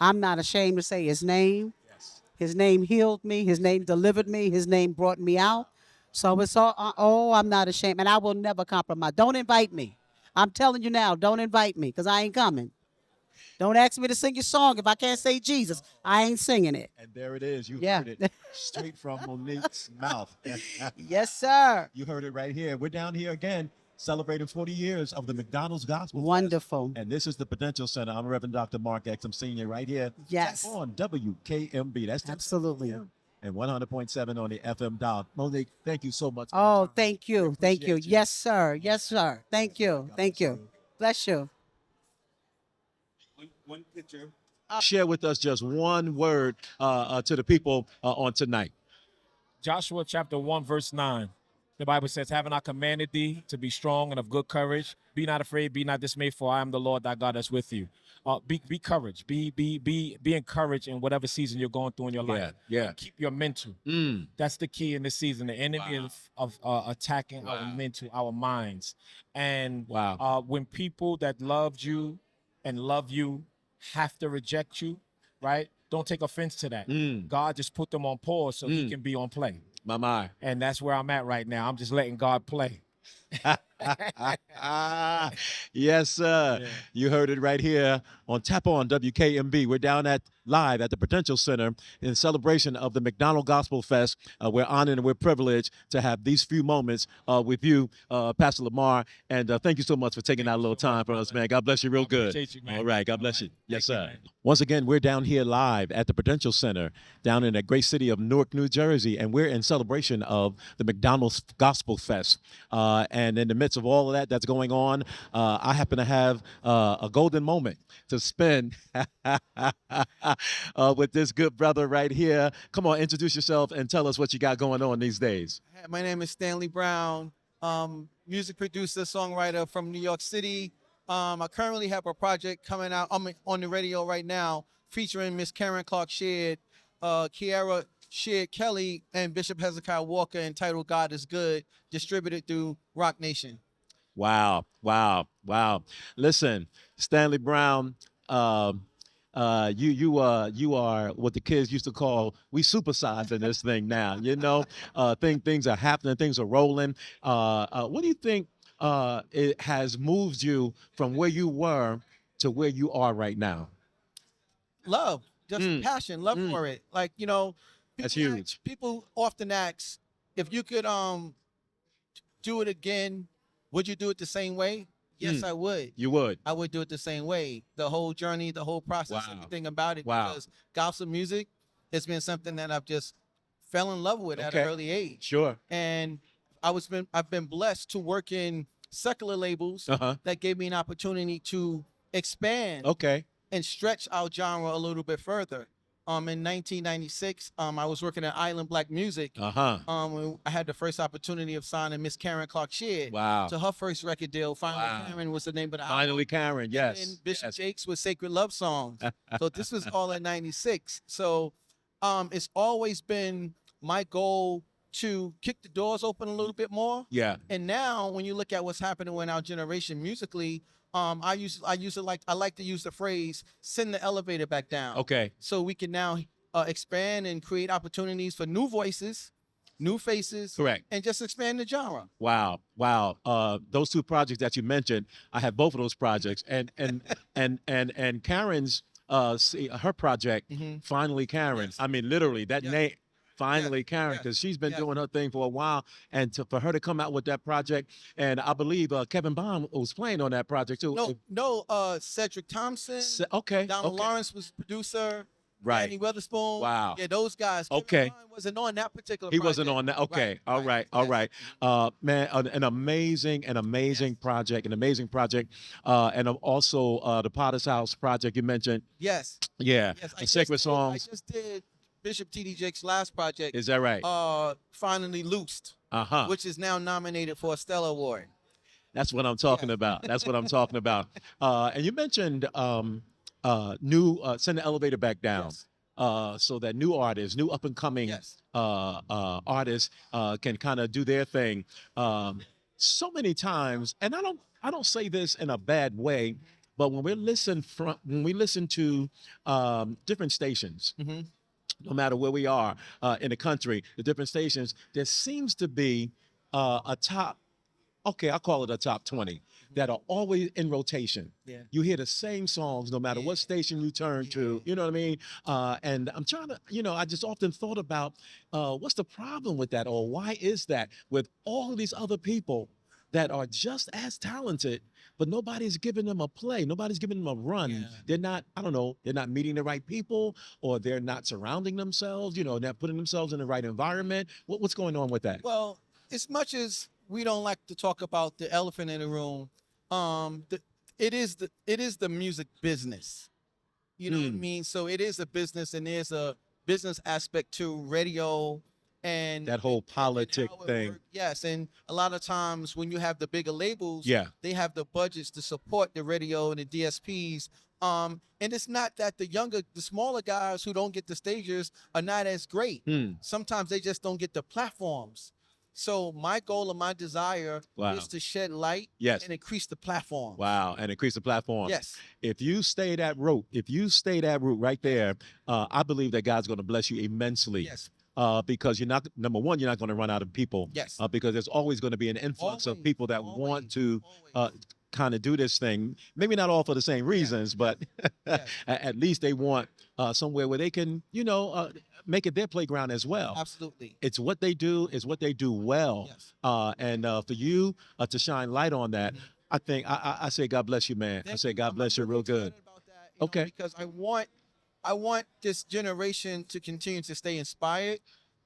I'm not ashamed to say his name. Yes. His name healed me. His name delivered me. His name brought me out. So it's all, I'm not ashamed. And I will never compromise. Don't invite me. I'm telling you now, don't invite me because I ain't coming. Don't ask me to sing your song if I can't say Jesus. I ain't singing it. And there it is. You Yeah. heard it straight from Monique's mouth. Yes, sir. You heard it right here. We're down here again, celebrating 40 years of the McDonald's Gospel. Wonderful. And this is the Prudential Center. I'm Reverend Dr. Mark X. I'm Senior right here. Yes. Tap on WKMB. That's Absolutely. and 100.7 on the FM dial. Monique, thank you so much. Oh, thank you. Thank you. appreciate you. Yes, sir. Yes, sir. Thank you. Thank you. Bless you. One picture. Share with us just one word to the people on tonight. Joshua chapter 1, verse 9. The Bible says, having I commanded thee to be strong and of good courage, be not afraid, be not dismayed, for I am the Lord thy God that's with you. Be courage. Be encouraged in whatever season you're going through in your life. Yeah. Keep your mental. That's the key in this season. The enemy of attacking our mental, our minds. And when people that loved you and love you have to reject you, right? Don't take offense to that. God just put them on pause so he can be on play. My. And that's where I'm at right now. I'm just letting God play. Yes, sir. Yeah. You heard it right here on Tap On WKMB. We're down at live at the Prudential Center in celebration of the McDonald Gospel Fest. We're honored and we're privileged to have these few moments with you, Pastor Lamar. And thank you so much for taking out a little time for us, man. God bless you real good. appreciate you, man. All right. God All bless right. you. Yes, Thank you, sir. man. Once again, we're down here live at the Prudential Center down in the great city of Newark, New Jersey, and we're in celebration of the McDonald's Gospel Fest. And in the midst of all of that that's going on, I happen to have a golden moment to spend with this good brother right here. Come on, introduce yourself and tell us what you got going on these days. My name is Stanley Brown, music producer, songwriter from New York City. I currently have a project coming out on the radio right now featuring Miss Karen Clark Sheard, Kiara Sheard Kelly, and Bishop Hezekiah Walker, entitled God is Good, distributed through Rock Nation. Wow, wow, wow. Listen, Stanley Brown, you are what the kids used to call, we supersizing this thing now. You know, things are happening, things are rolling. What do you think it has moved you from where you were to where you are right now? Love, just passion, love for it. Like, you know, That's people huge. people often ask if you could do it again, would you do it the same way? Yes, I would. You would. I would do it the same way. The whole journey, the whole process, Wow. everything about it. Wow. Because gospel music has been something that I've just fell in love with at Okay. an early age. Sure. And I've been blessed to work in secular labels that gave me an opportunity to expand Okay. and stretch our genre a little bit further. In 1996, I was working at Island Black Music. I had the first opportunity of signing Miss Karen Clark Sheard Wow. to her first record deal. Finally, Wow. Karen was the name of the album. Finally, Karen. Yes. And Bishop yes. Jakes with Sacred Love Songs. So this was all in 96. So it's always been my goal to kick the doors open a little bit more. Yeah. And now when you look at what's happening in our generation musically, I like to use the phrase send the elevator back down. Okay. So we can now expand and create opportunities for new voices, new faces. Correct. And just expand the genre. Wow, wow. Those two projects that you mentioned, I have both of those projects, and Karen's her project, Finally Karen. Yes. I mean, literally that Yes. name. Finally, Yes. Karen, Yes. because she's been Yes. doing her thing for a while, and for her to come out with that project, and I believe Kevin Bond was playing on that project too. Cedric Thompson, Okay, Donald okay. Lawrence was producer. Right. Danny Weatherspoon. Wow. Yeah, those guys. Kevin Okay. Bond wasn't on that particular He wasn't project. on that. Okay. All right. Yes. Man, an amazing project, and also the Potter's House project you mentioned. Yes. Yeah. Yes. The Sacred Songs. I just did Bishop T.D. Jake's last project. Is that right? Finally Loosed, Which which is now nominated for a Stella Award. that's what I'm talking about. That's what I'm talking about. And you mentioned new send the elevator back down. Yes. So that new artists, new up and coming Yes. artists can kind of do their thing. So many times, and I don't say this in a bad way, but when we listen to different stations, no matter where we are in the country, the different stations, there seems to be a top, okay, I'll call it a top 20 that are always in rotation. Yeah. You hear the same songs no matter what station you turn to, you know what I mean? And I'm trying to, I just often thought about what's the problem with that, or why is that with all of these other people that are just as talented, but nobody's giving them a play. Nobody's giving them a run. Yeah. They're not, I don't know, they're not meeting the right people, or they're not surrounding themselves, not putting themselves in the right environment. What's going on with that? Well, as much as we don't like to talk about the elephant in the room, it is the music business. You know what I mean? So it is a business, and there's a business aspect to radio and That whole politic how it thing. works. Yes, and a lot of times when you have the bigger labels, Yeah. they have the budgets to support the radio and the DSPs. And it's not that the smaller guys who don't get the stages are not as great. Sometimes they just don't get the platforms. So my goal and my desire Wow. is to shed light Yes. and increase the platform. Wow, and increase the platform. Yes. If you stay that route right there, I believe that God's going to bless you immensely. Yes. because you're not, number one, you're not going to run out of people. Yes. Because there's always going to be an influx of Always, people that want always, to always. kind of do this thing. Maybe not all for the same reasons, but Yes. at least they want somewhere where they can, make it their playground as well. Absolutely. It's what they do. It's what they do well. Yes. And for you to shine light on that, I think I say God bless you, man. I Thank say you. God I'm bless you really real good. excited about that, you know, Okay. because I want this generation to continue to stay inspired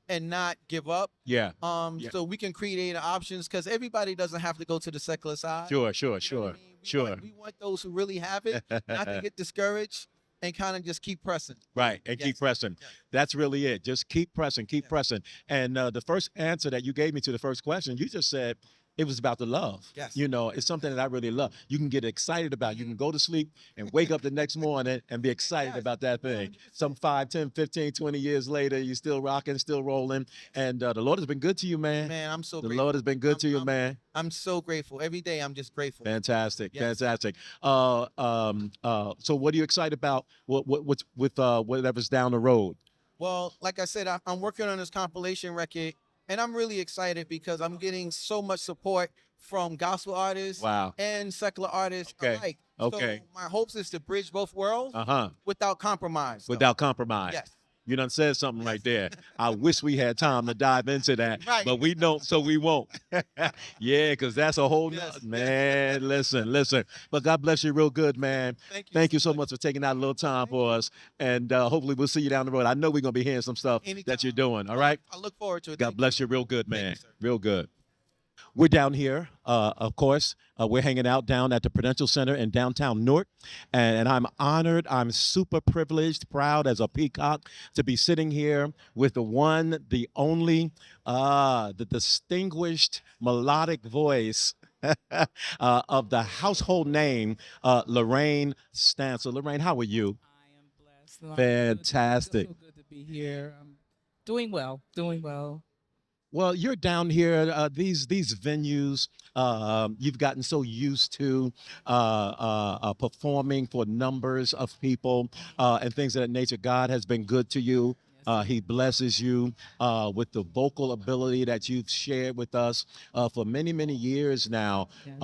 and not give up. Yeah. Yeah. So we can create options because everybody doesn't have to go to the secular side. Sure. You know what I mean? Sure. We want those who really have it not to get discouraged and kind of just keep pressing. Right, and keep Yes. pressing. Yes. That's really it. Just keep pressing, keep Yes. pressing. And the first answer that you gave me to the first question, you just said it was about the love. Yes. It's something that I really love. You can get excited about. You can go to sleep and wake up the next morning and be excited Yes. about that thing. 100%. Some 5, 10, 15, 20 years later, you're still rocking, still rolling. And the Lord has been good to you, man. Man, I'm so The grateful. Lord has been good to you, I'm- man. I'm so grateful. Every day I'm just grateful. Fantastic, Yes. fantastic. So what are you excited about? What's with whatever's down the road? Well, like I said, I'm working on this compilation record, and I'm really excited because I'm getting so much support from gospel artists Wow. and secular artists Okay. alike. Okay. So my hopes is to bridge both worlds without compromise. though. Without compromise. Yes. You done said something right there. I wish we had time to dive into that, Right. but we don't, so we won't. Yeah, because that's a whole Yes, yes. man. Listen. But God bless you real good, man. Thank you so much for taking out a little time for us, and hopefully we'll see you down the road. I know we're gonna be hearing some stuff that Anytime. you're doing. All right. I look forward to it. God Thank bless you real good, Thank you, man. sir. Real good. We're down here, of course. We're hanging out down at the Prudential Center in downtown Newark, and I'm honored. I'm super privileged, proud as a peacock to be sitting here with the one, the only, the distinguished melodic voice of the household name, Lorraine Stancil. Lorraine, how are you? I am blessed. I'm good. Fantastic. It's so good to be here. I'm doing well. Doing well. Well, you're down here. These venues, you've gotten so used to performing for numbers of people and things of that nature. God has been good to you. He blesses you with the vocal ability that you've shared with us for many, many years now. Yes.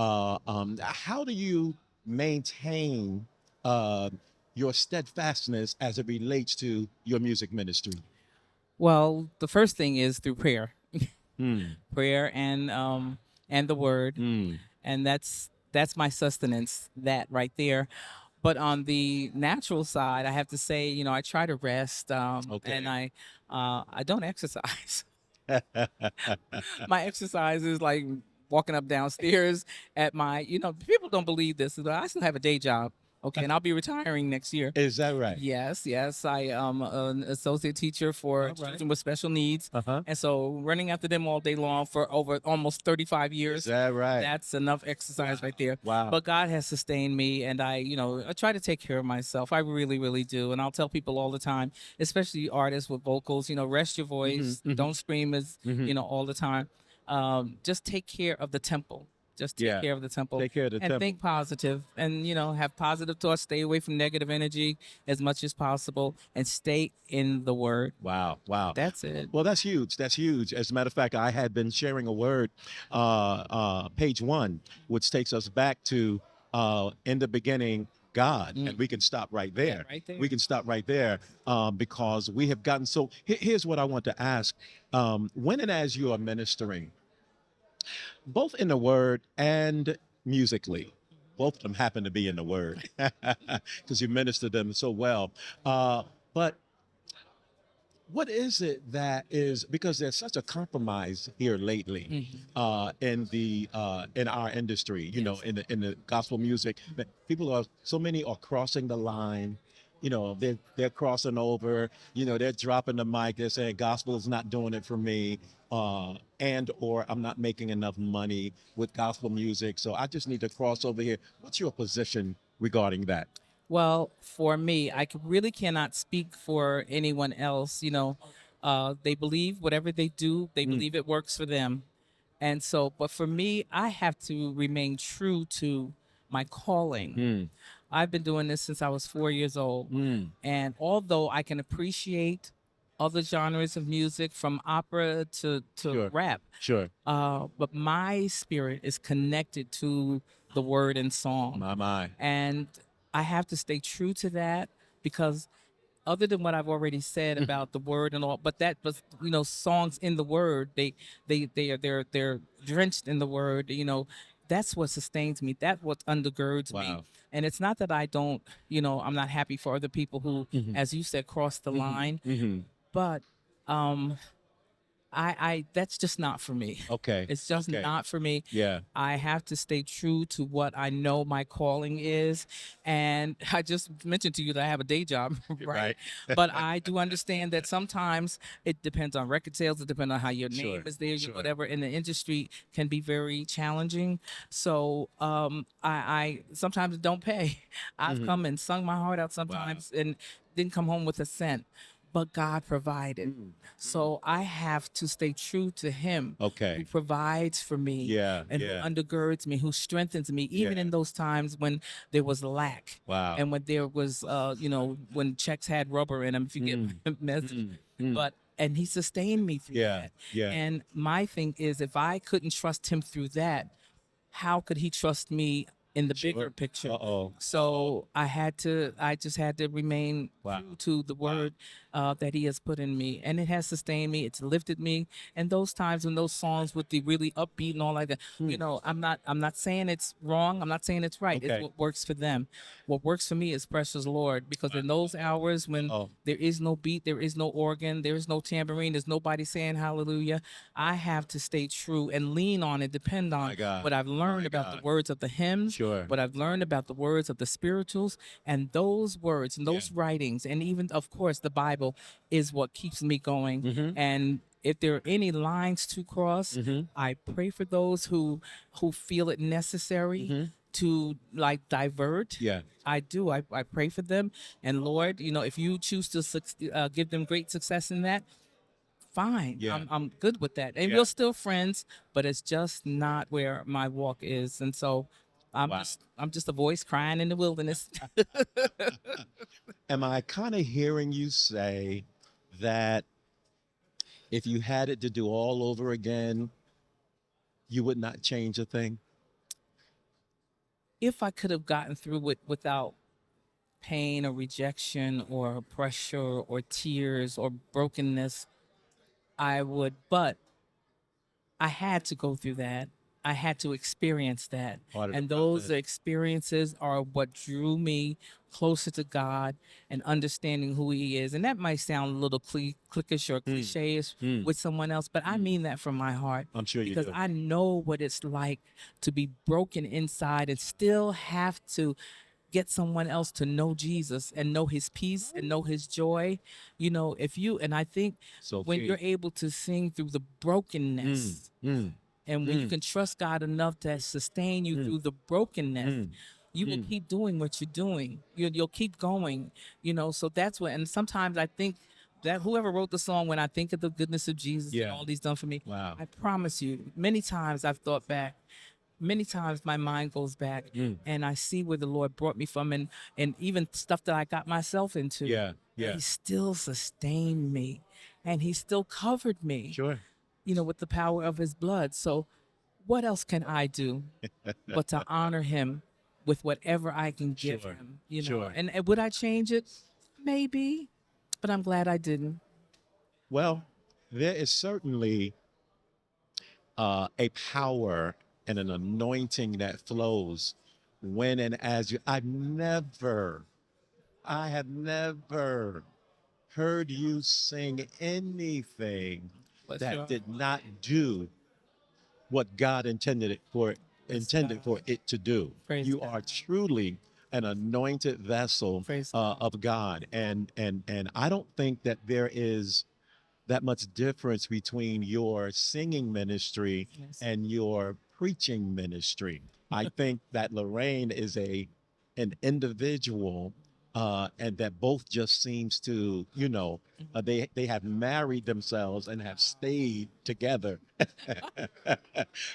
How do you maintain your steadfastness as it relates to your music ministry? Well, the first thing is through prayer, Mm, prayer and the word, mm, and that's my sustenance. That right there. But on the natural side, I have to say, I try to rest, Okay. and I don't exercise. My exercise is like walking up downstairs at my, people don't believe this, but I still have a day job. Okay, and I'll be retiring next year. Is that right? Yes. I am an associate teacher for All right. children with special needs. Uh-huh. And so running after them all day long for over almost 35 Is years, that right? that's enough exercise right there. Wow. But God has sustained me, and I try to take care of myself. I really, really do. And I'll tell people all the time, especially artists with vocals, rest your voice. mhm. Don't scream as, Mhm. all the time. Just take care of the temple. Just take Yeah. care of the temple. Take care of the and temple. think positive, and have positive thoughts. Stay away from negative energy as much as possible, and stay in the word. Wow. That's it. Well, that's huge. That's huge. As a matter of fact, I had been sharing a word, page 1, which takes us back to in the beginning, God, and we can stop right there. right there. We can stop right there because we have gotten so. Here's what I want to ask: when and as you are ministering, both in the word and musically, both of them happen to be in the word because you minister them so well. But what is it that is, because there's such a compromise here lately in our industry, in the gospel music, that so many are crossing the line. They're crossing over. They're dropping the mic. They're saying gospel is not doing it for me, or I'm not making enough money with gospel music, so I just need to cross over here. What's your position regarding that? Well, for me, really cannot speak for anyone else. They believe whatever they do, they believe it works for them. And so, but for me, I have to remain true to my calling. I've been doing this since I was 4 years old. And although I can appreciate other genres of music, from opera to Sure. rap. Sure. But my spirit is connected to the word and song. My. And I have to stay true to that, because other than what I've already said about the word and all, but that was, songs in the word, they're drenched in the word, that's what sustains me. That's what undergirds me. Wow. And it's not that I don't, I'm not happy for other people who, as you said, cross the line, but I that's just not for me. Okay. It's just Okay. not for me. Yeah. I have to stay true to what I know my calling is. And I just mentioned to you that I have a day job, right? But I do understand that sometimes it depends on record sales, it depends on how your name is there, whatever, and the industry can be very challenging. So I sometimes don't pay. I've come and sung my heart out sometimes and didn't come home with a cent. But God provided. So I have to stay true to Him, Okay. who provides for me, Yeah, and yeah. who undergirds me, who strengthens me, even in those times when there was lack. Wow. And when there was, when checks had rubber in them, if you get my message. But, and He sustained me through that. Yeah. And my thing is, if I couldn't trust Him through that, how could He trust me in the bigger picture? So I just had to remain true to the word that He has put in me, and it has sustained me. It's lifted me. And those times when those songs with the really upbeat and all like that, I'm not saying it's wrong. I'm not saying it's right. Okay. It's what works for them. What works for me is precious Lord, because in those hours when there is no beat, there is no organ, there is no tambourine, there's nobody saying hallelujah, I have to stay true and lean on and depend on what I've learned about the words of the hymns, what I've learned about the words of the spirituals, and those words and those writings, and even, of course, the Bible is what keeps me going. And if there are any lines to cross, I pray for those who feel it necessary to like divert. Yeah. I do. I pray for them. And Lord, if you choose to give them great success in that, fine. Yeah. I'm good with that. And we're still friends, but it's just not where my walk is. And so I'm just a voice crying in the wilderness. Am I kind of hearing you say that if you had it to do all over again, you would not change a thing? If I could have gotten through it without pain or rejection or pressure or tears or brokenness, I would. But I had to go through that. I had to experience that. And those experiences are what drew me closer to God and understanding who He is. And that might sound a little cliquish or cliche-ish with someone else, but I mean that from my heart. I'm sure you because do. I know what it's like to be broken inside and still have to get someone else to know Jesus and know His peace and know His joy. And I think when you're able to sing through the brokenness, and when you can trust God enough to sustain you through the brokenness, you will keep doing what you're doing. You'll keep going, so that's what, and sometimes I think that whoever wrote the song, when I think of the goodness of Jesus and all He's done for me, I promise you, many times I've thought back. Many times my mind goes back and I see where the Lord brought me from, and even stuff that I got myself into. He still sustained me and He still covered me. With the power of His blood. So what else can I do but to honor Him with whatever I can give Him, And would I change it? Maybe, but I'm glad I didn't. Well, there is certainly a power and an anointing that flows when and as you. I have never heard you sing anything that did not do what God intended for it to do. You are truly an anointed vessel of God, and I don't think that there is that much difference between your singing ministry and your preaching ministry. I think that Lorraine is an individual and that both just seems to, they have married themselves and have stayed together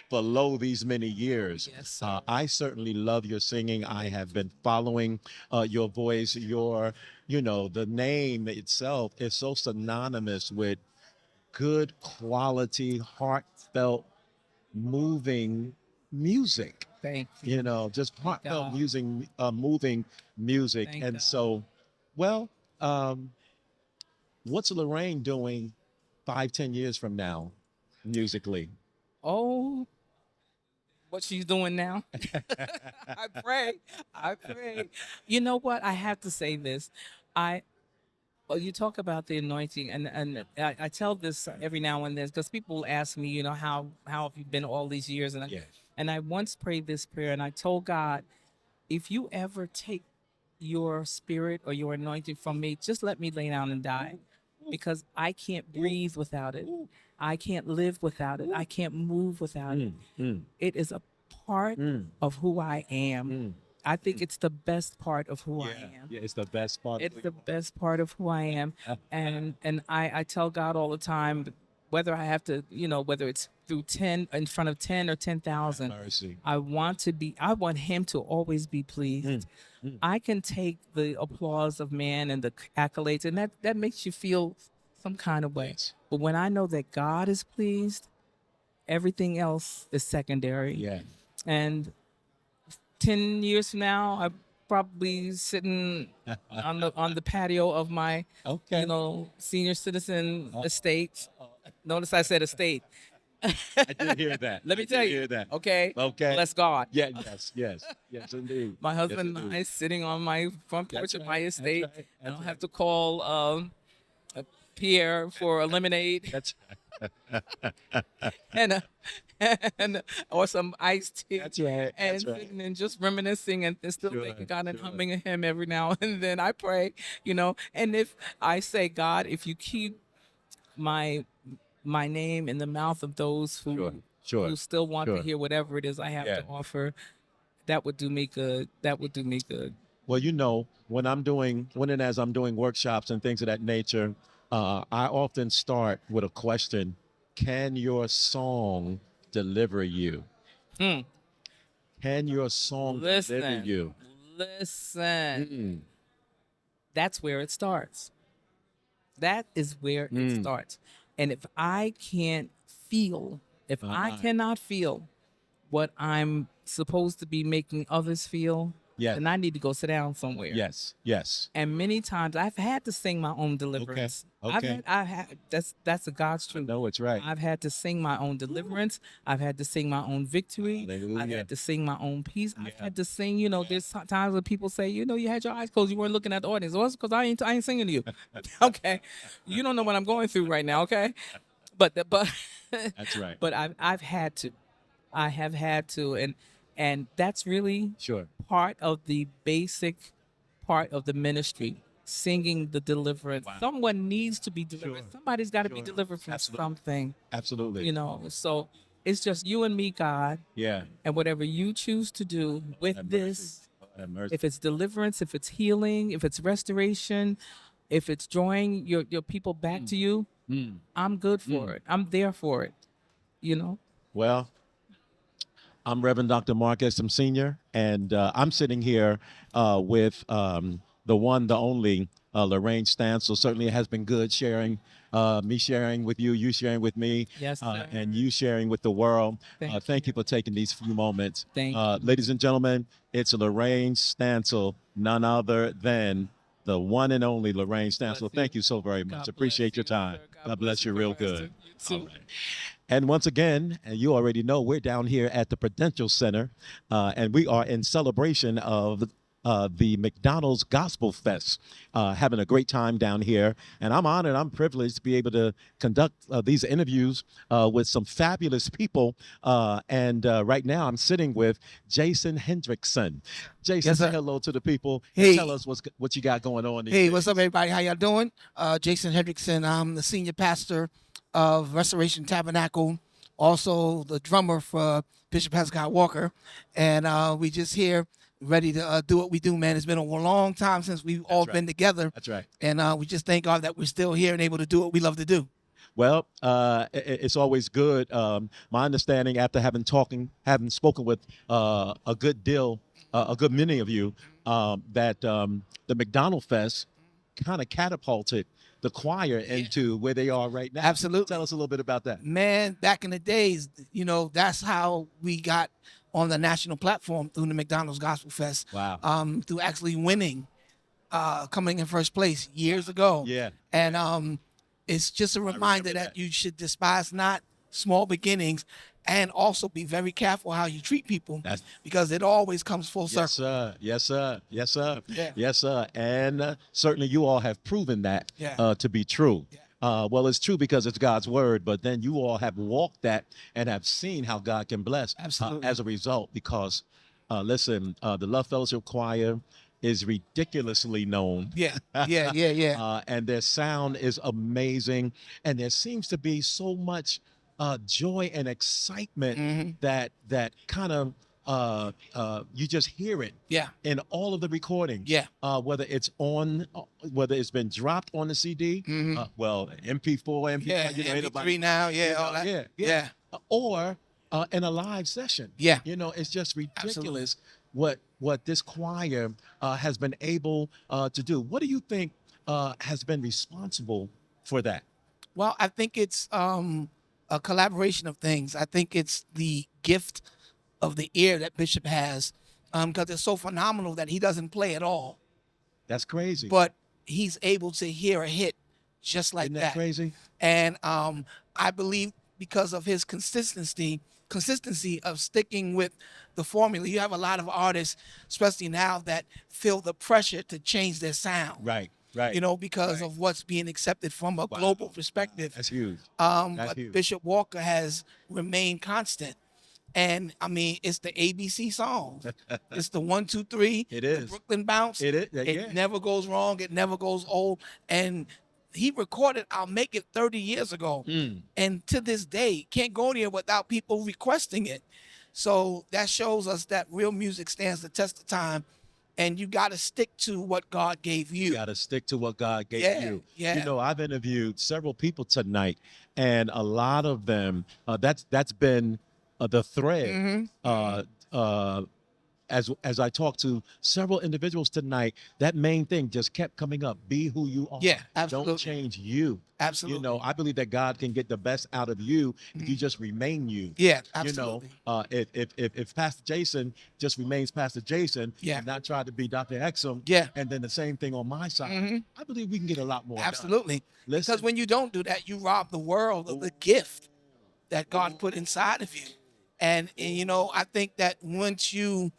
for these many years. Yes, sir. I certainly love your singing. I have been following your voice. The name itself is so synonymous with good quality, heartfelt, moving music. Thank you. Just heartfelt God. moving music. Thank And God. so, well, what's Lorraine doing 5-10 years from now, musically? Oh, what she's doing now? I pray. I pray. You know what? I have to say this. You talk about the anointing, and I tell this every now and then because people ask me, how have you been all these years? And Yes. and I once prayed this prayer, and I told God, if you ever take your spirit or your anointing from me, just let me lay down and die, because I can't breathe without it. I can't live without it. I can't move without it. It is a part of who I am. I think it's the best part of who I am. Yeah, it's the best part. It's the best part of who I am. And I tell God all the time, whether I have to, whether it's through 10 in front of 10 or 10,000, Mercy. I want him to always be pleased. I can take the applause of man and the accolades, and that makes you feel some kind of way. Yes. But when I know that God is pleased, everything else is secondary. Yeah. And 10 years from now, I'm probably sitting on the patio of my Okay. senior citizen estate. Notice I said estate. I did hear that. Let me I tell did you. hear that. Okay. Okay. Bless God. Yes, indeed. My husband Yes, and indeed. I sitting on my front porch That's of right, my that's estate. right, I don't that's have to call Pierre for a lemonade That's and or some iced tea. that's right. And That's right. sitting and just reminiscing and still Sure, thanking God and sure. humming a hymn every now and then. I pray, and if I say, God, if you keep my name in the mouth of those Sure. who still want to Sure. hear whatever it is I have Yeah. to offer, that would do me good. That would do me good. Well, when and as I'm doing workshops and things of that nature, I often start with a question: can your song deliver you? Hmm. Can your song deliver you? Listen. That's where it starts. That is where it starts. And if I can't feel, if I cannot feel what I'm supposed to be making others feel, Yes. then I need to go sit down somewhere. Yes. Yes. And many times I've had to sing my own deliverance. Okay. I've had that's a God's truth. No, it's right. I've had to sing my own deliverance. I've had to sing my own victory. Hallelujah. I've had to sing my own peace. I've Yeah. had to sing, there's times when people say, you had your eyes closed, you weren't looking at the audience. Well, it's because I ain't singing to you. Okay. You don't know what I'm going through right now, okay? But That's right. but I've had to. I have had to, and that's really Sure. part of the basic part of the ministry, singing the deliverance. Wow. Someone needs to be delivered. Sure. Somebody's got to be Sure. delivered from Absolutely. something, Absolutely. So it's just you and me, God, Yeah. and whatever you choose to do with Have this, mercy. Have mercy. if it's deliverance, if it's healing, if it's restoration, if it's drawing your people back to you, I'm good for it. I'm there for it, Well, I'm Reverend Dr. Marcus. I'm senior, and I'm sitting here with the one, the only Lorraine Stancil. Certainly, it has been good sharing, me sharing with you sharing with me, Yes, sir. and you sharing with the world. Thank you for taking these few moments. Thank you. Ladies and gentlemen, it's Lorraine Stancil, none other than the one and only Lorraine Stancil. you. Thank you so very much. God Appreciate bless your you, time. sir. God bless you real Pastor. good. You too. All right. And once again, and you already know, we're down here at the Prudential Center, and we are in celebration of the McDonald's Gospelfest, having a great time down here. And I'm honored, I'm privileged to be able to conduct these interviews with some fabulous people. And right now I'm sitting with Jason Hendrickson. Jason, Yes, say sir. hello to the people. Hey. Tell us what you got going on these Hey, days. what's up, everybody? How y'all doing? Jason Hendrickson. I'm the senior pastor of Restoration Tabernacle, also the drummer for Bishop Hezekiah Walker, and we just here ready to do what we do, man. It's been a long time since we've all been together. That's right. And we just thank God that we're still here and able to do what we love to do. Well, it's always good. My understanding, after having spoken with a good many of you, that the McDonald Fest kind of catapulted the choir into where they are right now. Absolutely. Tell us a little bit about that. Man, back in the days, that's how we got on the national platform through the McDonald's Gospel Fest. Wow. Through actually winning, coming in first place years ago. Yeah. And it's just a reminder that you should despise not small beginnings, and also be very careful how you treat people, because it always comes full circle. Yes, sir. Yes, sir. Yes, sir. Yeah. Yes, sir. And certainly you all have proven that to be true. Yeah. Well, it's true because it's God's word, but then you all have walked that and have seen how God can bless as a result, because listen, the Love Fellowship Choir is ridiculously known. Yeah. And their sound is amazing. And there seems to be so much joy and excitement that kind of you just hear it in all of the recordings. Yeah. Whether it's been dropped on the CD, well, MP4, MP3, MP3 now, all that. Yeah. Or in a live session. Yeah. It's just ridiculous what this choir has been able to do. What do you think has been responsible for that? Well, I think it's a collaboration of things. I think it's the gift of the ear that Bishop has, because it's so phenomenal that he doesn't play at all. That's crazy. But he's able to hear a hit just like Isn't that crazy? And I believe because of his consistency of sticking with the formula. You have a lot of artists, especially now, that feel the pressure to change their sound. Right. Because of what's being accepted from a global perspective. That's huge. But Bishop Walker has remained constant. And I mean, it's the ABC songs. It's the 1, 2, 3. It is. The Brooklyn bounce. It is. It never goes wrong. It never goes old. And he recorded I'll Make It 30 years ago. And to this day, can't go anywhere without people requesting it. So that shows us that real music stands the test of time. And you got to stick to what God gave you. You got to stick to what God gave you. Yeah. I've interviewed several people tonight, and a lot of them, that's been the thread. As I talked to several individuals tonight, that main thing just kept coming up. Be who you are. Yeah, absolutely. Don't change you. Absolutely. I believe that God can get the best out of you if you just remain you. Yeah, absolutely. If Pastor Jason just remains Pastor Jason and not try to be Dr. Exum, and then the same thing on my side, I believe we can get a lot more Absolutely. done. Because when you don't do that, you rob the world of the gift that God put inside of you. And I think that once you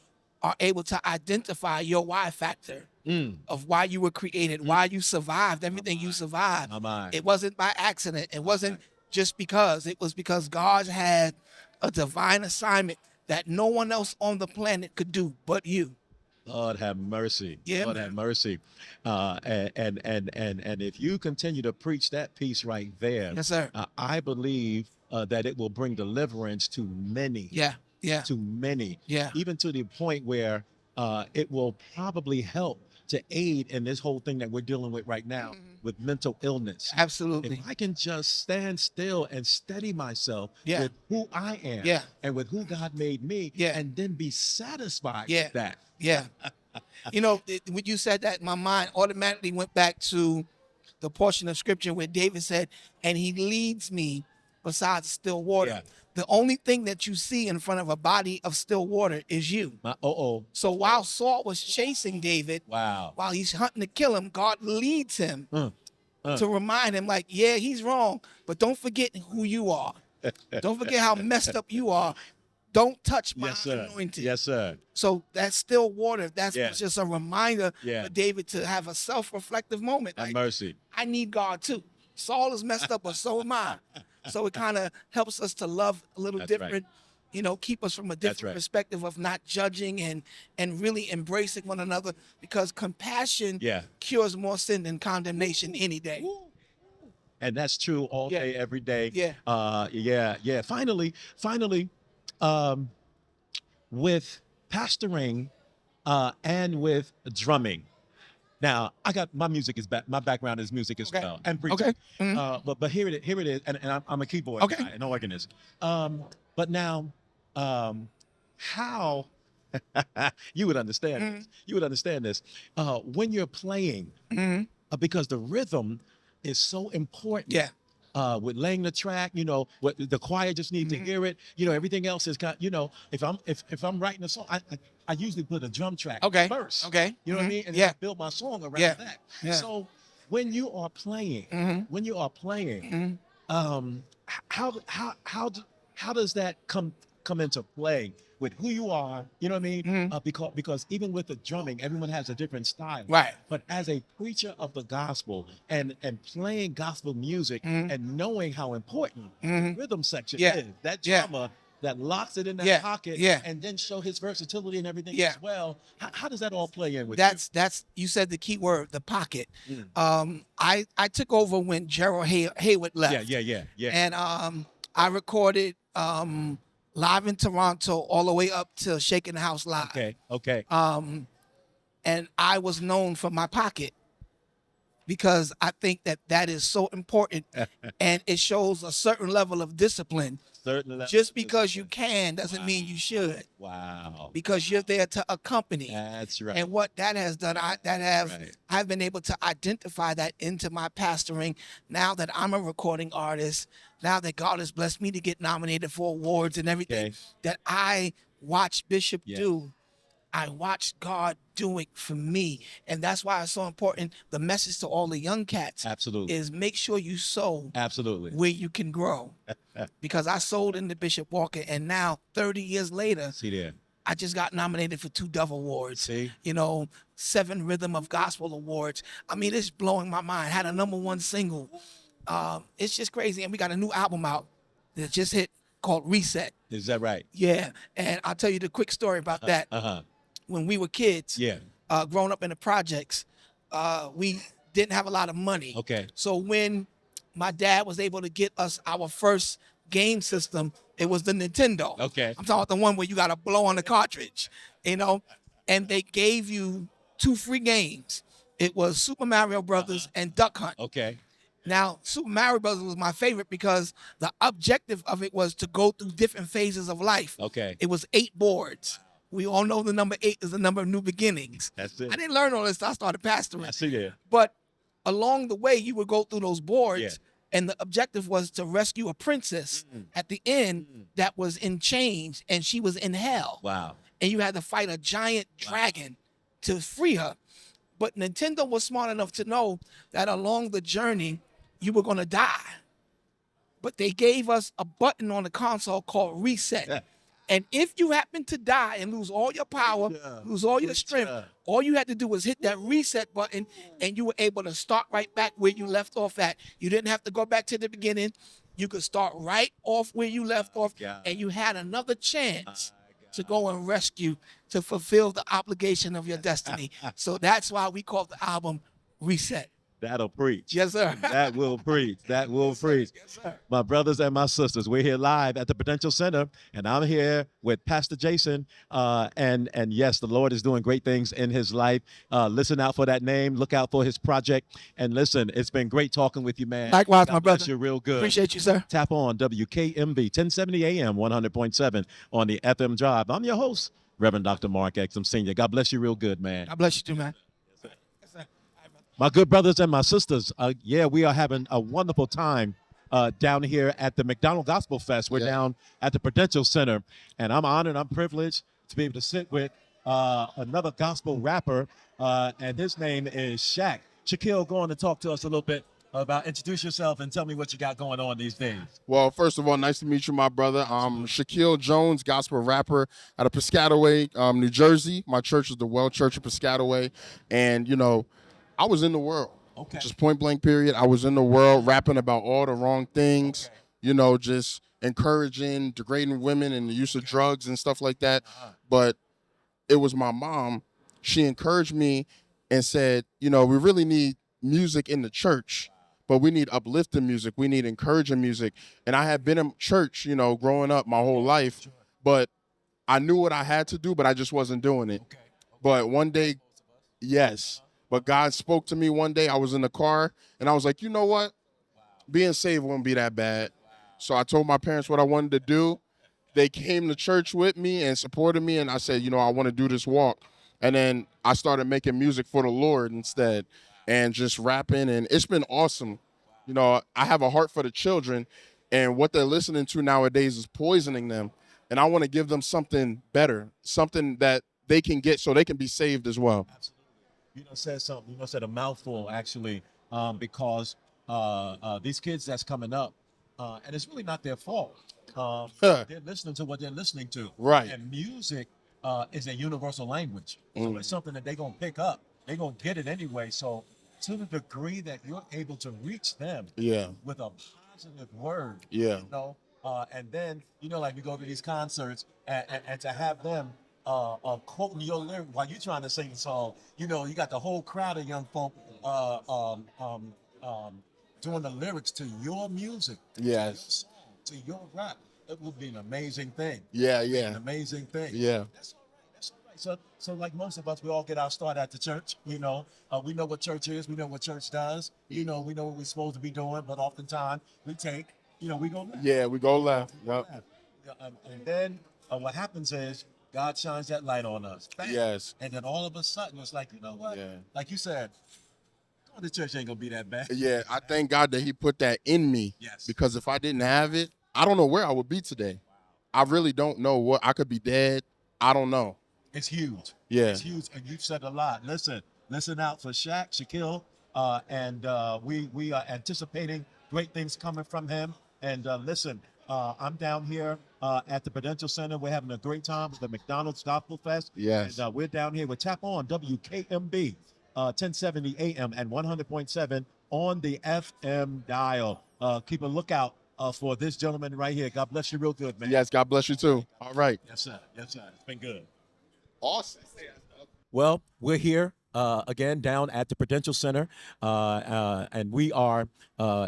are able to identify your why factor of why you were created, why you survived, everything you survived. It wasn't by accident. It wasn't just because. It was because God had a divine assignment that no one else on the planet could do but you. Lord have mercy. Yeah, Lord man. have mercy. And if you continue to preach that piece right there, Yes, sir. I believe that it will bring deliverance to many. Yeah. To many. Yeah. Even to the point where it will probably help to aid in this whole thing that we're dealing with right now with mental illness. Absolutely. If I can just stand still and steady myself with who I am and with who God made me and then be satisfied with that. Yeah. When you said that, my mind automatically went back to the portion of scripture where David said, and he leads me beside still water. Yeah. The only thing that you see in front of a body of still water is you. So while Saul was chasing David, while he's hunting to kill him, God leads him to remind him, like, yeah, he's wrong, but don't forget who you are. Don't forget how messed up you are. Don't touch my anointing. Yes, sir. So that still water, that's just a reminder Yeah. for David to have a self-reflective moment. Have Like, mercy. I need God too. Saul is messed up, but so am I. So it kind of helps us to love a little That's different, keep us from a different right. perspective of not judging and really embracing one another, because compassion cures more sin than condemnation any day. And that's true all day, every day. Yeah. Finally, with pastoring and with drumming. Now, I got my music is back. My background is music as well, and preaching. Okay. But here it is, and I'm a keyboard guy, an organist. But now, how you would understand this? You would understand this when you're playing, because the rhythm is so important. Yeah. With laying the track, what the choir just needs to hear it. Everything else is got. If I'm writing a song, I usually put a drum track first. Okay. You know what I mean? And then I build my song around that. Yeah. So when you are playing, how does that come into play with who you are? You know what I mean? Because even with the drumming, everyone has a different style. Right. But as a preacher of the gospel and playing gospel music and knowing how important the rhythm section is, that drummer that locks it in that pocket and then show his versatility and everything as well. How does that all play in with That's you said the key word, the pocket. I took over when Gerald Hayward left. Yeah. And I recorded live in Toronto all the way up to Shaking the House Live. Okay. And I was known for my pocket because I think that is so important and it shows a certain level of discipline. Just because you can doesn't mean you should. Wow. Because you're there to accompany. That's right. And what that has done, I've been able to identify that into my pastoring now that I'm a recording artist, now that God has blessed me to get nominated for awards and everything that I watch Bishop do. I watched God do it for me. And that's why it's so important. The message to all the young cats is make sure you sow where you can grow. Because I sold into Bishop Walker, and now 30 years later, I just got nominated for 2 Dove Awards, 7 Rhythm of Gospel Awards. I mean, it's blowing my mind. Had a #1 single. It's just crazy. And we got a new album out that just hit called Reset. Is that right? Yeah. And I'll tell you the quick story about that. When we were kids, growing up in the projects, we didn't have a lot of money. Okay. So when my dad was able to get us our first game system, it was the Nintendo. Okay. I'm talking about the one where you got to blow on the cartridge, and they gave you 2 free games. It was Super Mario Brothers and Duck Hunt. Okay. Now, Super Mario Brothers was my favorite because the objective of it was to go through different phases of life. Okay. It was 8 boards. We all know the number 8 is the number of new beginnings. That's it. I didn't learn all this until I started pastoring. I see that. But along the way, you would go through those boards, and the objective was to rescue a princess at the end that was in chains, and she was in hell. Wow. And you had to fight a giant dragon to free her. But Nintendo was smart enough to know that along the journey, you were going to die. But they gave us a button on the console called Reset. And if you happen to die and lose all your power, lose all your strength, all you had to do was hit that reset button and you were able to start right back where you left off at. You didn't have to go back to the beginning. You could start right off where you left off, and you had another chance to go and rescue, to fulfill the obligation of your destiny. So that's why we call the album Reset. That'll preach. Yes, sir. That will preach. That will preach. Yes, sir. My brothers and my sisters, we're here live at the Prudential Center, and I'm here with Pastor Jason. And yes, the Lord is doing great things in his life. Listen out for that name. Look out for his project. And listen, it's been great talking with you, man. Likewise, God my bless brother. you real good. Appreciate you, sir. Tap on WKMB 1070 AM 100.7 on the FM drive. I'm your host, Reverend Dr. Mark Exum Sr. God bless you real good, man. God bless you too, man. My good brothers and my sisters, we are having a wonderful time down here at the McDonald Gospelfest. We're down at the Prudential Center, and I'm honored, I'm privileged to be able to sit with another gospel rapper, and his name is Shaq. Shaquille, go on and talk to us a little bit about, introduce yourself and tell me what you got going on these days. Well, first of all, nice to meet you, my brother. I'm Shaq Jones, gospel rapper out of Piscataway, New Jersey. My church is the Well Church of Piscataway, and, I was in the world. Okay. Just point blank period. I was in the world rapping about all the wrong things, just encouraging, degrading women and the use of drugs and stuff like that. But it was my mom. She encouraged me and said, we really need music in the church, but we need uplifting music. We need encouraging music. And I had been in church, growing up my whole life, but I knew what I had to do, but I just wasn't doing it. But one day, yes. But God spoke to me one day. I was in the car, and I was like, you know what? Being saved won't be that bad. So I told my parents what I wanted to do. They came to church with me and supported me, and I said, you know, I want to do this walk. And then I started making music for the Lord instead and just rapping, and it's been awesome. You know, I have a heart for the children, and what they're listening to nowadays is poisoning them. And I want to give them something better, something that they can get so they can be saved as well. Absolutely. You know, said something. You know, said a mouthful actually, because these kids that's coming up, and it's really not their fault. They're listening to what they're listening to. Right. And music is a universal language, so it's something that they're gonna pick up. They're gonna get it anyway. So, to the degree that you're able to reach them, with a positive word, you know, and then you know, like we go to these concerts and to have them quoting your lyric while you're trying to sing the song. You know, you got the whole crowd of young folk doing the lyrics to your music, to your song, to your rap. It would be an amazing thing. An amazing thing. That's all right. That's all right. So like most of us, we all get our start at the church. You know, we know what church is. We know what church does. You know, we know what we're supposed to be doing. But oftentimes we take, you know, we go left. Yeah, we go left. Yep. And then what happens is God shines that light on us. Bam. Yes. And then all of a sudden it's like, you know what? Like you said, going to church ain't gonna be that bad. Yeah, I thank God that he put that in me. Yes. Because if I didn't have it, I don't know where I would be today. I really don't know what I could be dead. I don't know. It's huge. Yeah. It's huge, and you've said a lot. Listen out for Shaq, Shaquille, and we are anticipating great things coming from him. And listen, I'm down here at the Prudential Center. We're having a great time with the McDonald's Gospelfest. Yes. And we're down here with Tap On WKMB, 1070 AM and 100.7 on the FM dial. Keep a lookout for this gentleman right here. God bless you real good, man. Yes, God bless you too. All right. Yes, sir. Yes, sir. It's been good. Awesome. Well, we're here again down at the Prudential Center, and we are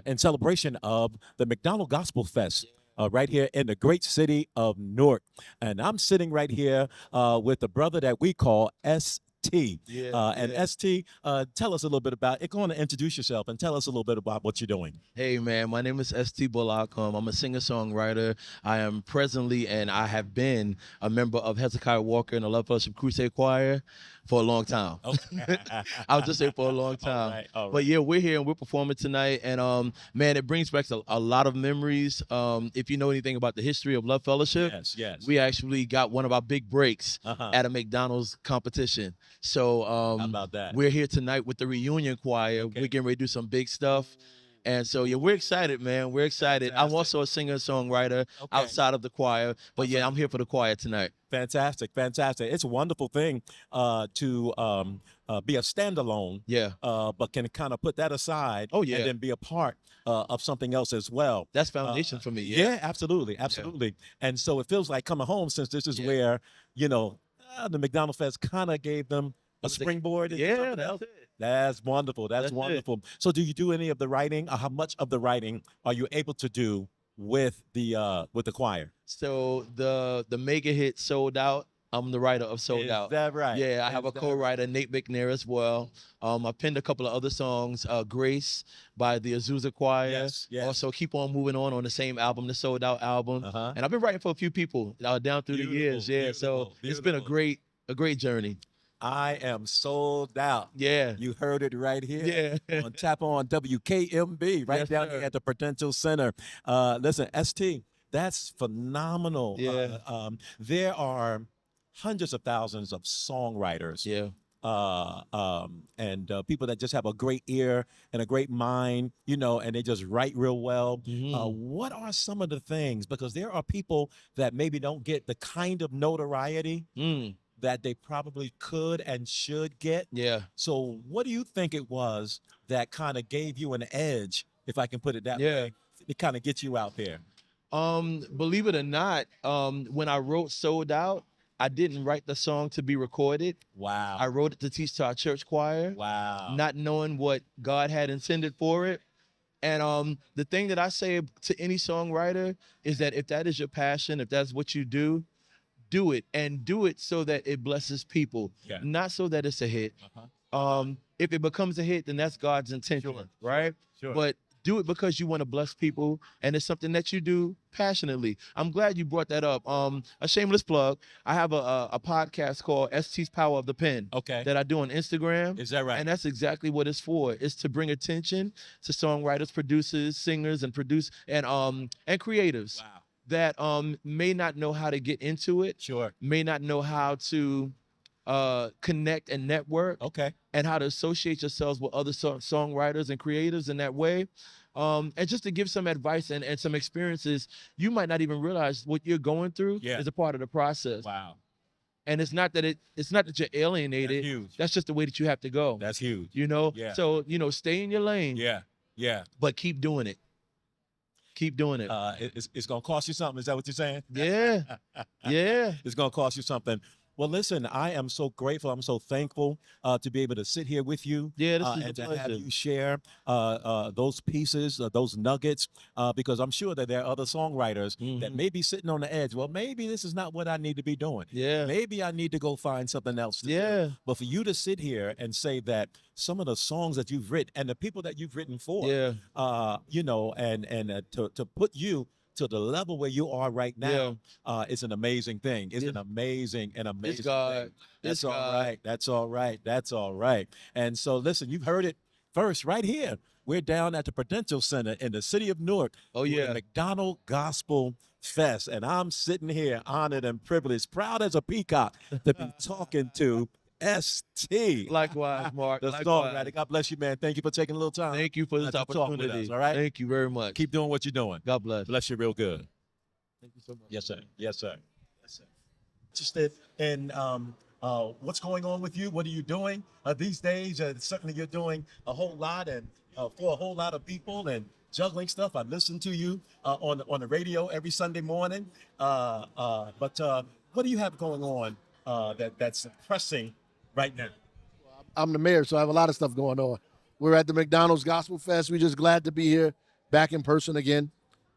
in celebration of the McDonald Gospel Fest. Right here in the great city of Newark. And I'm sitting right here with the brother that we call ST. ST, tell us a little bit about it. Go on and introduce yourself and tell us a little bit about what you're doing. Hey, man, my name is Estee Bullock. I'm a singer-songwriter. I am presently, and I have been, a member of Hezekiah Walker and the Love Fellowship Crusade Choir for a long time. Okay. I'll just say for a long time. All right. But yeah, we're here and we're performing tonight. And man, it brings back a lot of memories. If you know anything about the history of Love Fellowship, yes. we actually got one of our big breaks at a McDonald's competition. So How about that? we're here tonight with the reunion choir. Okay. We're getting ready to do some big stuff. And so, yeah, we're excited, man. We're excited. Fantastic. I'm also a singer-songwriter outside of the choir. But, yeah, I'm here for the choir tonight. Fantastic. It's a wonderful thing to be a standalone, but can kind of put that aside and then be a part of something else as well. That's foundation for me, Yeah, absolutely. And so it feels like coming home, since this is where, you know, the McDonald Fest kind of gave them a springboard. Yeah, that's it. That's wonderful. That's wonderful. So do you do any of the writing? How much of the writing are you able to do with the choir? So the mega hit Sold Out, I'm the writer of Sold Out. Is that right? Yeah, I have a co-writer, Nate McNair, as well. I penned a couple of other songs, Grace by the Azusa Choir. Yes. Also, Keep On Moving On the same album, the Sold Out album. And I've been writing for a few people down through the years. Yeah, so it's been a great journey. I am sold out. Yeah. You heard it right here. Yeah. On Tap On WKMB, right down here at the Prudential Center. Listen, ST, that's phenomenal. Yeah. There are hundreds of thousands of songwriters. Yeah. And people that just have a great ear and a great mind, you know, and they just write real well. What are some of the things? Because there are people that maybe don't get the kind of notoriety that they probably could and should get. Yeah. So what do you think it was that kind of gave you an edge, if I can put it that way, to kind of get you out there? Believe it or not, when I wrote Sold Out, I didn't write the song to be recorded. Wow. I wrote it to teach to our church choir. Wow. Not knowing what God had intended for it. And the thing that I say to any songwriter is that if that is your passion, if that's what you do, do it, and do it so that it blesses people, not so that it's a hit. If it becomes a hit, then that's God's intention, right? Sure. But do it because you want to bless people, and it's something that you do passionately. I'm glad you brought that up. A shameless plug. I have a podcast called ST's Power of the Pen. Okay. That I do on Instagram. Is that right? And that's exactly what it's for. It's to bring attention to songwriters, producers, singers, and creatives. Wow. That may not know how to get into it. Sure. May not know how to connect and network. Okay. And how to associate yourselves with other songwriters and creatives in that way. And just to give some advice and some experiences, you might not even realize what you're going through is a part of the process. Wow. And it's not that you're alienated. That's huge. That's just the way that you have to go. That's huge. You know? Yeah. So, stay in your lane. Yeah. Yeah. But keep doing it. Keep doing it. It's going to cost you something. Is that what you're saying? Yeah. Yeah. It's going to cost you something. Well, listen, I am so grateful. I'm so thankful to be able to sit here with you. Yeah, this is and a to pleasure. have you share those pieces, those nuggets, because I'm sure that there are other songwriters that may be sitting on the edge. Well, maybe this is not what I need to be doing. Yeah. Maybe I need to go find something else to do. But for you to sit here and say that some of the songs that you've written and the people that you've written for, and to put you to the level where you are right now, it's an amazing thing. It's an amazing thing. That's all right. That's all right. That's all right. And so, listen, you've heard it first right here. We're down at the Prudential Center in the city of Newark. The McDonald Gospel Fest. And I'm sitting here honored and privileged, proud as a peacock to be talking to ST. Likewise, Mark. The songwriter. God bless you, man. Thank you for taking a little time. Thank you for this to talk with opportunity. us, all right? Thank you very much. Keep doing what you're doing. God bless. Bless you real good. Thank you so much. Yes, sir. Yes, sir. Yes, sir. Interested in what's going on with you? What are you doing these days? Certainly you're doing a whole lot and for a whole lot of people and juggling stuff. I listen to you on the radio every Sunday morning. But what do you have going on that's pressing right now? I'm the mayor, so I have a lot of stuff going on. We're at the McDonald's Gospel Fest. We're just glad to be here back in person again.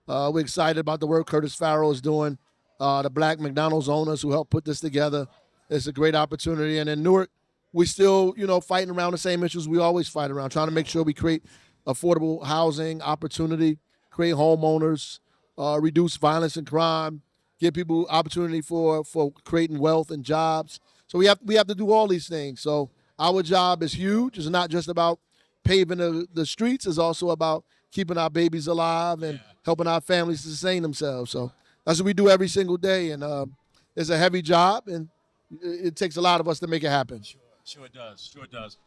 We're excited about the work Curtis Farrow is doing, the Black McDonald's owners who helped put this together. It's a great opportunity. And in Newark, we still, fighting around the same issues we always fight around, trying to make sure we create affordable housing opportunity, create homeowners, reduce violence and crime, give people opportunity for creating wealth and jobs. So we have to do all these things. So our job is huge. It's not just about paving the streets. It's also about keeping our babies alive and helping our families sustain themselves. So that's what we do every single day. And it's a heavy job, and it takes a lot of us to make it happen. Sure it does. Sure it does.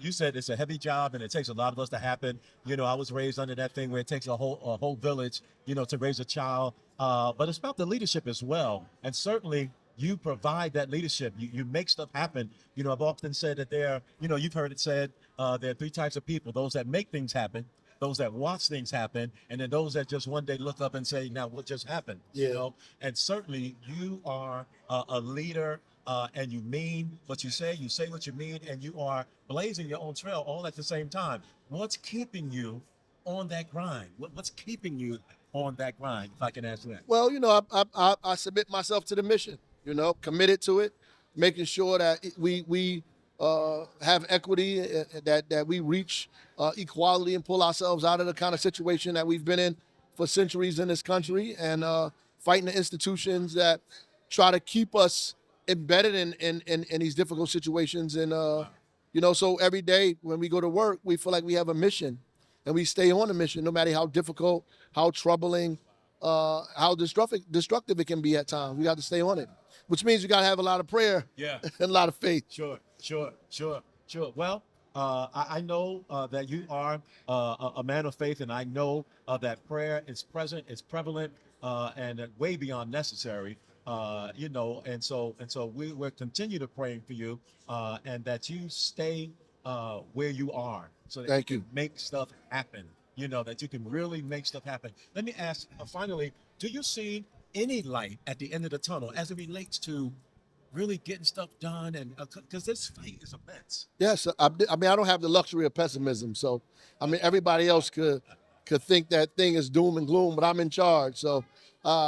You said it's a heavy job and it takes a lot of us to happen. I was raised under that thing where it takes a whole village, to raise a child. But it's about the leadership as well. And certainly you provide that leadership. You make stuff happen. I've often said that you've heard it said, there are three types of people: those that make things happen, those that watch things happen, and then those that just one day look up and say, now what just happened? And certainly you are a leader, and you mean what you say what you mean, and you are blazing your own trail all at the same time. What's keeping you on that grind? What's keeping you on that grind, if I can ask that? Well, I submit myself to the mission, committed to it, making sure that we have equity, that we reach equality and pull ourselves out of the kind of situation that we've been in for centuries in this country, and fighting the institutions that try to keep us embedded in these difficult situations. And, so every day when we go to work, we feel like we have a mission, and we stay on the mission, no matter how difficult, how troubling, how destructive it can be at times. We got to stay on it, which means you got to have a lot of prayer and a lot of faith. Sure. Well, I know that you are a man of faith, and I know that prayer is present, is prevalent, and way beyond necessary. And so we will continue to praying for you, and that you stay where you are, so that Thank you you. can make stuff happen. That you can really make stuff happen. Let me ask, finally, do you see any light at the end of the tunnel as it relates to really getting stuff done? And because this fight is immense. Yes, I don't have the luxury of pessimism. So, everybody else could think that thing is doom and gloom, but I'm in charge. So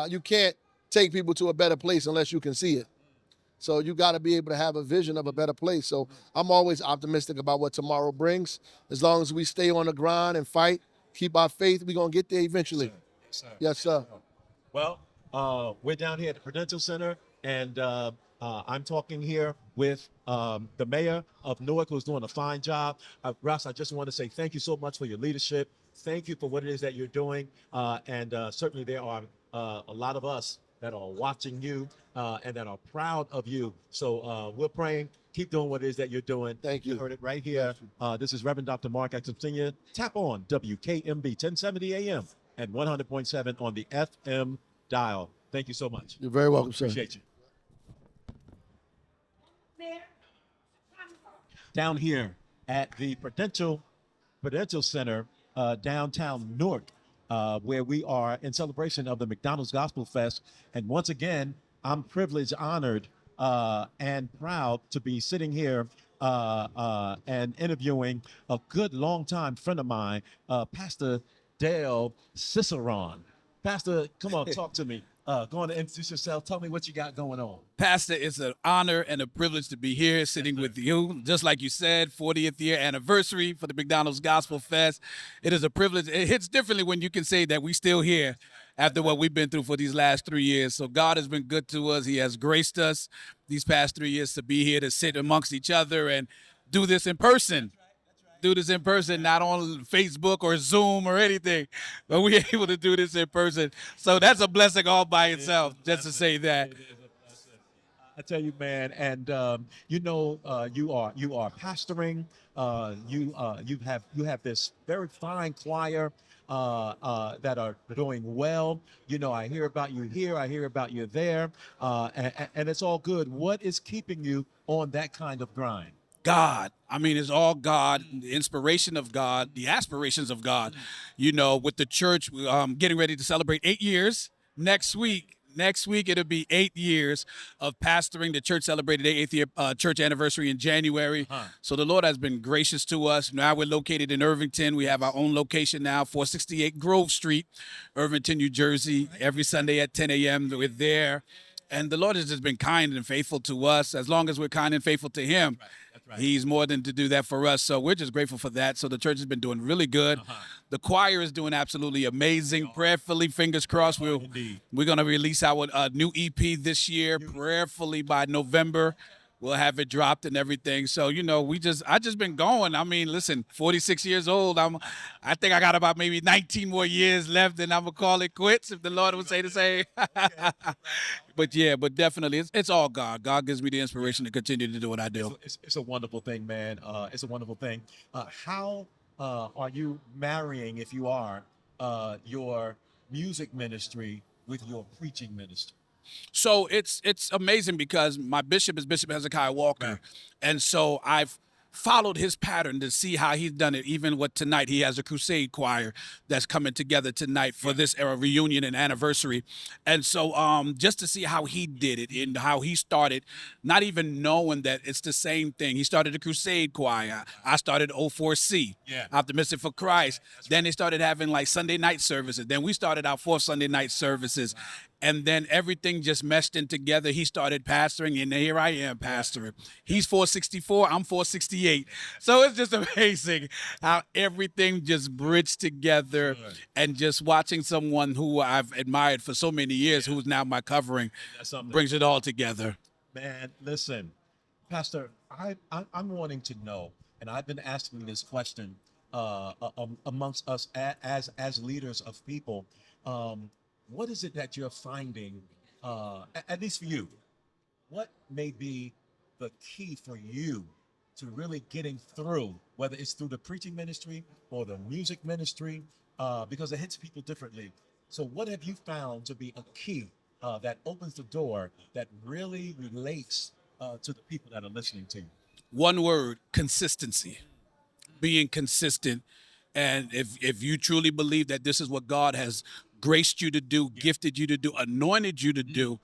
you can't take people to a better place unless you can see it. So you got to be able to have a vision of a better place. So I'm always optimistic about what tomorrow brings. As long as we stay on the grind and fight, keep our faith, we're going to get there eventually. Yes, sir. Yes, sir. Well, we're down here at the Prudential Center, and I'm talking here with the mayor of Newark, who's doing a fine job. Ras, I just want to say thank you so much for your leadership. Thank you for what it is that you're doing. And certainly there are a lot of us that are watching you and that are proud of you. So we're praying. Keep doing what it is that you're doing. Thank you. You heard it right here. This is Reverend Dr. Mark Exum Sr. Tap on WKMB 1070 AM and 100.7 on the FM dial. Thank you so much. You're very welcome, sir. Appreciate you. Down here at the Prudential Center, downtown Newark, where we are in celebration of the McDonald's Gospelfest. And once again, I'm privileged, honored, and proud to be sitting here and interviewing a good longtime friend of mine, Pastor Dale Ciceron. Pastor, come on, talk to me. Go on and introduce yourself. Tell me what you got going on. Pastor, it's an honor and a privilege to be here sitting with you. Just like you said, 40th year anniversary for the McDonald's Gospel Fest. It is a privilege. It hits differently when you can say that we still here after what we've been through for these last 3 years. So God has been good to us. He has graced us these past 3 years to be here, to sit amongst each other and do this in person. Do this in person, not on Facebook or Zoom or anything, but we're able to do this in person. So that's a blessing all by itself, just to say that. I tell you, man, and you are pastoring. You have this very fine choir that are doing well. You know, I hear about you here, I hear about you there, and it's all good. What is keeping you on that kind of grind? God. I mean, it's all God, the inspiration of God, the aspirations of God. You know, with the church, getting ready to celebrate 8 years next week. Next week, it'll be 8 years of pastoring. The church celebrated their 8th year church anniversary in January. So the Lord has been gracious to us. Now we're located in Irvington. We have our own location now, 468 Grove Street, Irvington, New Jersey. Every Sunday at 10 a.m. we're there. And the Lord has just been kind and faithful to us. As long as we're kind and faithful to him, he's more than to do that for us. So we're just grateful for that. So the church has been doing really good. The choir is doing absolutely amazing. Prayerfully, fingers crossed, we're going to release our new EP this year. Prayerfully by November, we'll have it dropped and everything. So, you know, I just been going. I mean, listen, 46 years old. I think I got about maybe 19 more years left, and I'm going to call it quits if the Lord would say the same. But definitely, it's all God. God gives me the inspiration to continue to do what I do. It's a wonderful thing, man. It's a wonderful thing. How are you marrying, if you are, your music ministry with your preaching ministry? So it's amazing because my bishop is Bishop Hezekiah Walker. And so I've followed his pattern to see how he's done it. Even with tonight, he has a crusade choir that's coming together tonight for this era reunion and anniversary. And so just to see how he did it and how he started, not even knowing that it's the same thing. He started a crusade choir. I started O4C, Optimistic for Christ. Then they started having like Sunday night services. Then we started our 4th Sunday night services. And then everything just meshed in together. He started pastoring, and here I am pastoring. He's 464, I'm 468. So it's just amazing how everything just bridged together. And just watching someone who I've admired for so many years, who's now my covering, brings it all together. Man, listen, Pastor, I'm wanting to know, and I've been asking this question amongst us as leaders of people. What is it that you're finding, at least for you, what may be the key for you to really getting through, whether it's through the preaching ministry or the music ministry, because it hits people differently. So what have you found to be a key that opens the door that really relates to the people that are listening to you? One word: consistency. Being consistent. And if you truly believe that this is what God has graced you to do, gifted you to do, anointed you to do,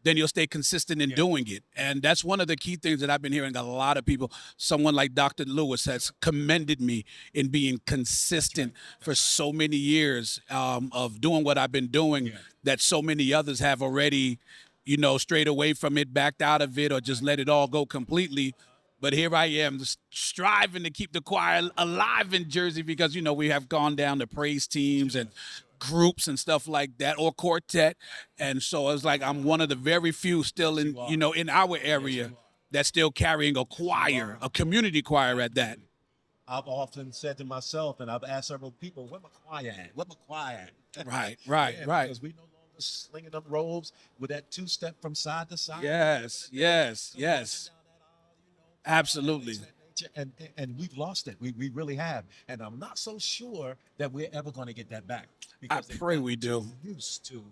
then you'll stay consistent in doing it. And that's one of the key things that I've been hearing a lot of people. Someone like Dr. Lewis has commended me in being consistent for so many years of doing what I've been doing that so many others have already, strayed away from it, backed out of it, or just let it all go completely. But here I am striving to keep the choir alive in Jersey because, we have gone down to praise teams and groups and stuff like that, or quartet. And so it's like I'm one of the very few still in, in our area that's still carrying a choir, a community choir at that. I've often said to myself, and I've asked several people, where my choir at? Where my choir at? Right. Because we no longer slinging up robes with that two-step from side to side. Yes. Absolutely. And we've lost it. We really have. And I'm not so sure that we're ever going to get that back. I pray we do. Used to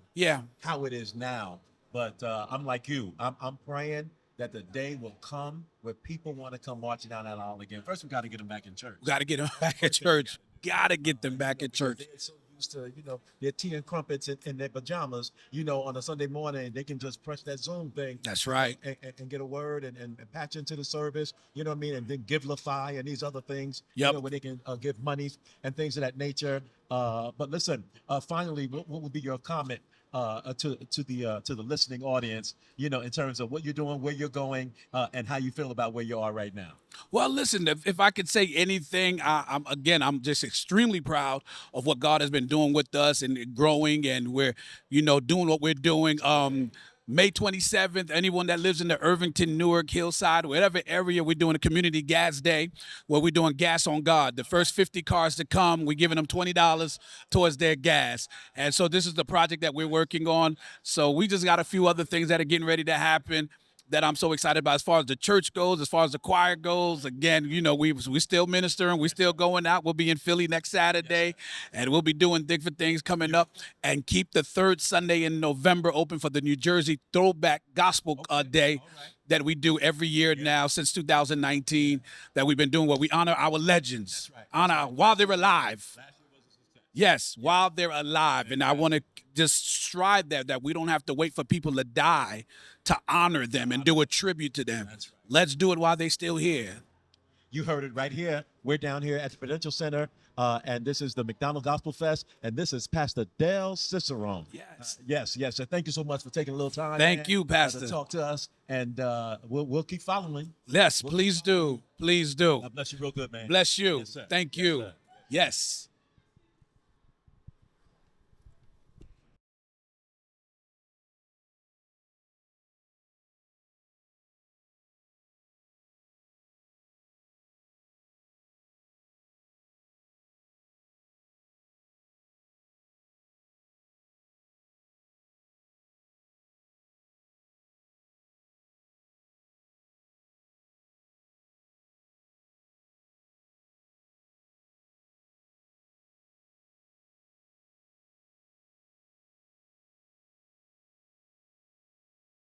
how it is now. But I'm like you. I'm praying that the day will come where people want to come marching down that aisle again. First, we got to get them back in church. Got to get them back at church. Got to get them back at church. They're so used to, their tea and crumpets in their pajamas, on a Sunday morning. They can just press that Zoom thing. That's right. And get a word and patch into the service, you know what I mean? And then Givelify and these other things, where they can give money and things of that nature. But listen, finally, what would be your comment to the listening audience, in terms of what you're doing, where you're going, and how you feel about where you are right now? Well, listen, if I could say anything, I'm just extremely proud of what God has been doing with us and growing, and we're, doing what we're doing. May 27th, anyone that lives in the Irvington, Newark, Hillside, whatever area, we're doing a community gas day where we're doing gas on God. The first 50 cars to come, we're giving them $20 towards their gas. And so this is the project that we're working on. So we just got a few other things that are getting ready to happen that I'm so excited about as far as the church goes, as far as the choir goes. Again, we still ministering, we still going out. We'll be in Philly next Saturday, and we'll be doing different things coming up. And keep the third Sunday in November open for the New Jersey Throwback Gospel Day that we do every year now since 2019, that we've been doing, where we honor our legends, honor while they're alive. Yes, while they're alive. And I want to just strive that we don't have to wait for people to die to honor them and do a tribute to them. Right. Let's do it while they're still here. You heard it right here. We're down here at the Prudential Center, and this is the McDonald Gospelfest, and this is Pastor Dale Ciceron. Yes. Yes. So thank you so much for taking a little time. Thank you, Pastor. To talk to us, and we'll keep following. Yes, please do. Please do. God bless you real good, man. Bless you. Yes, sir. Thank you. Yes.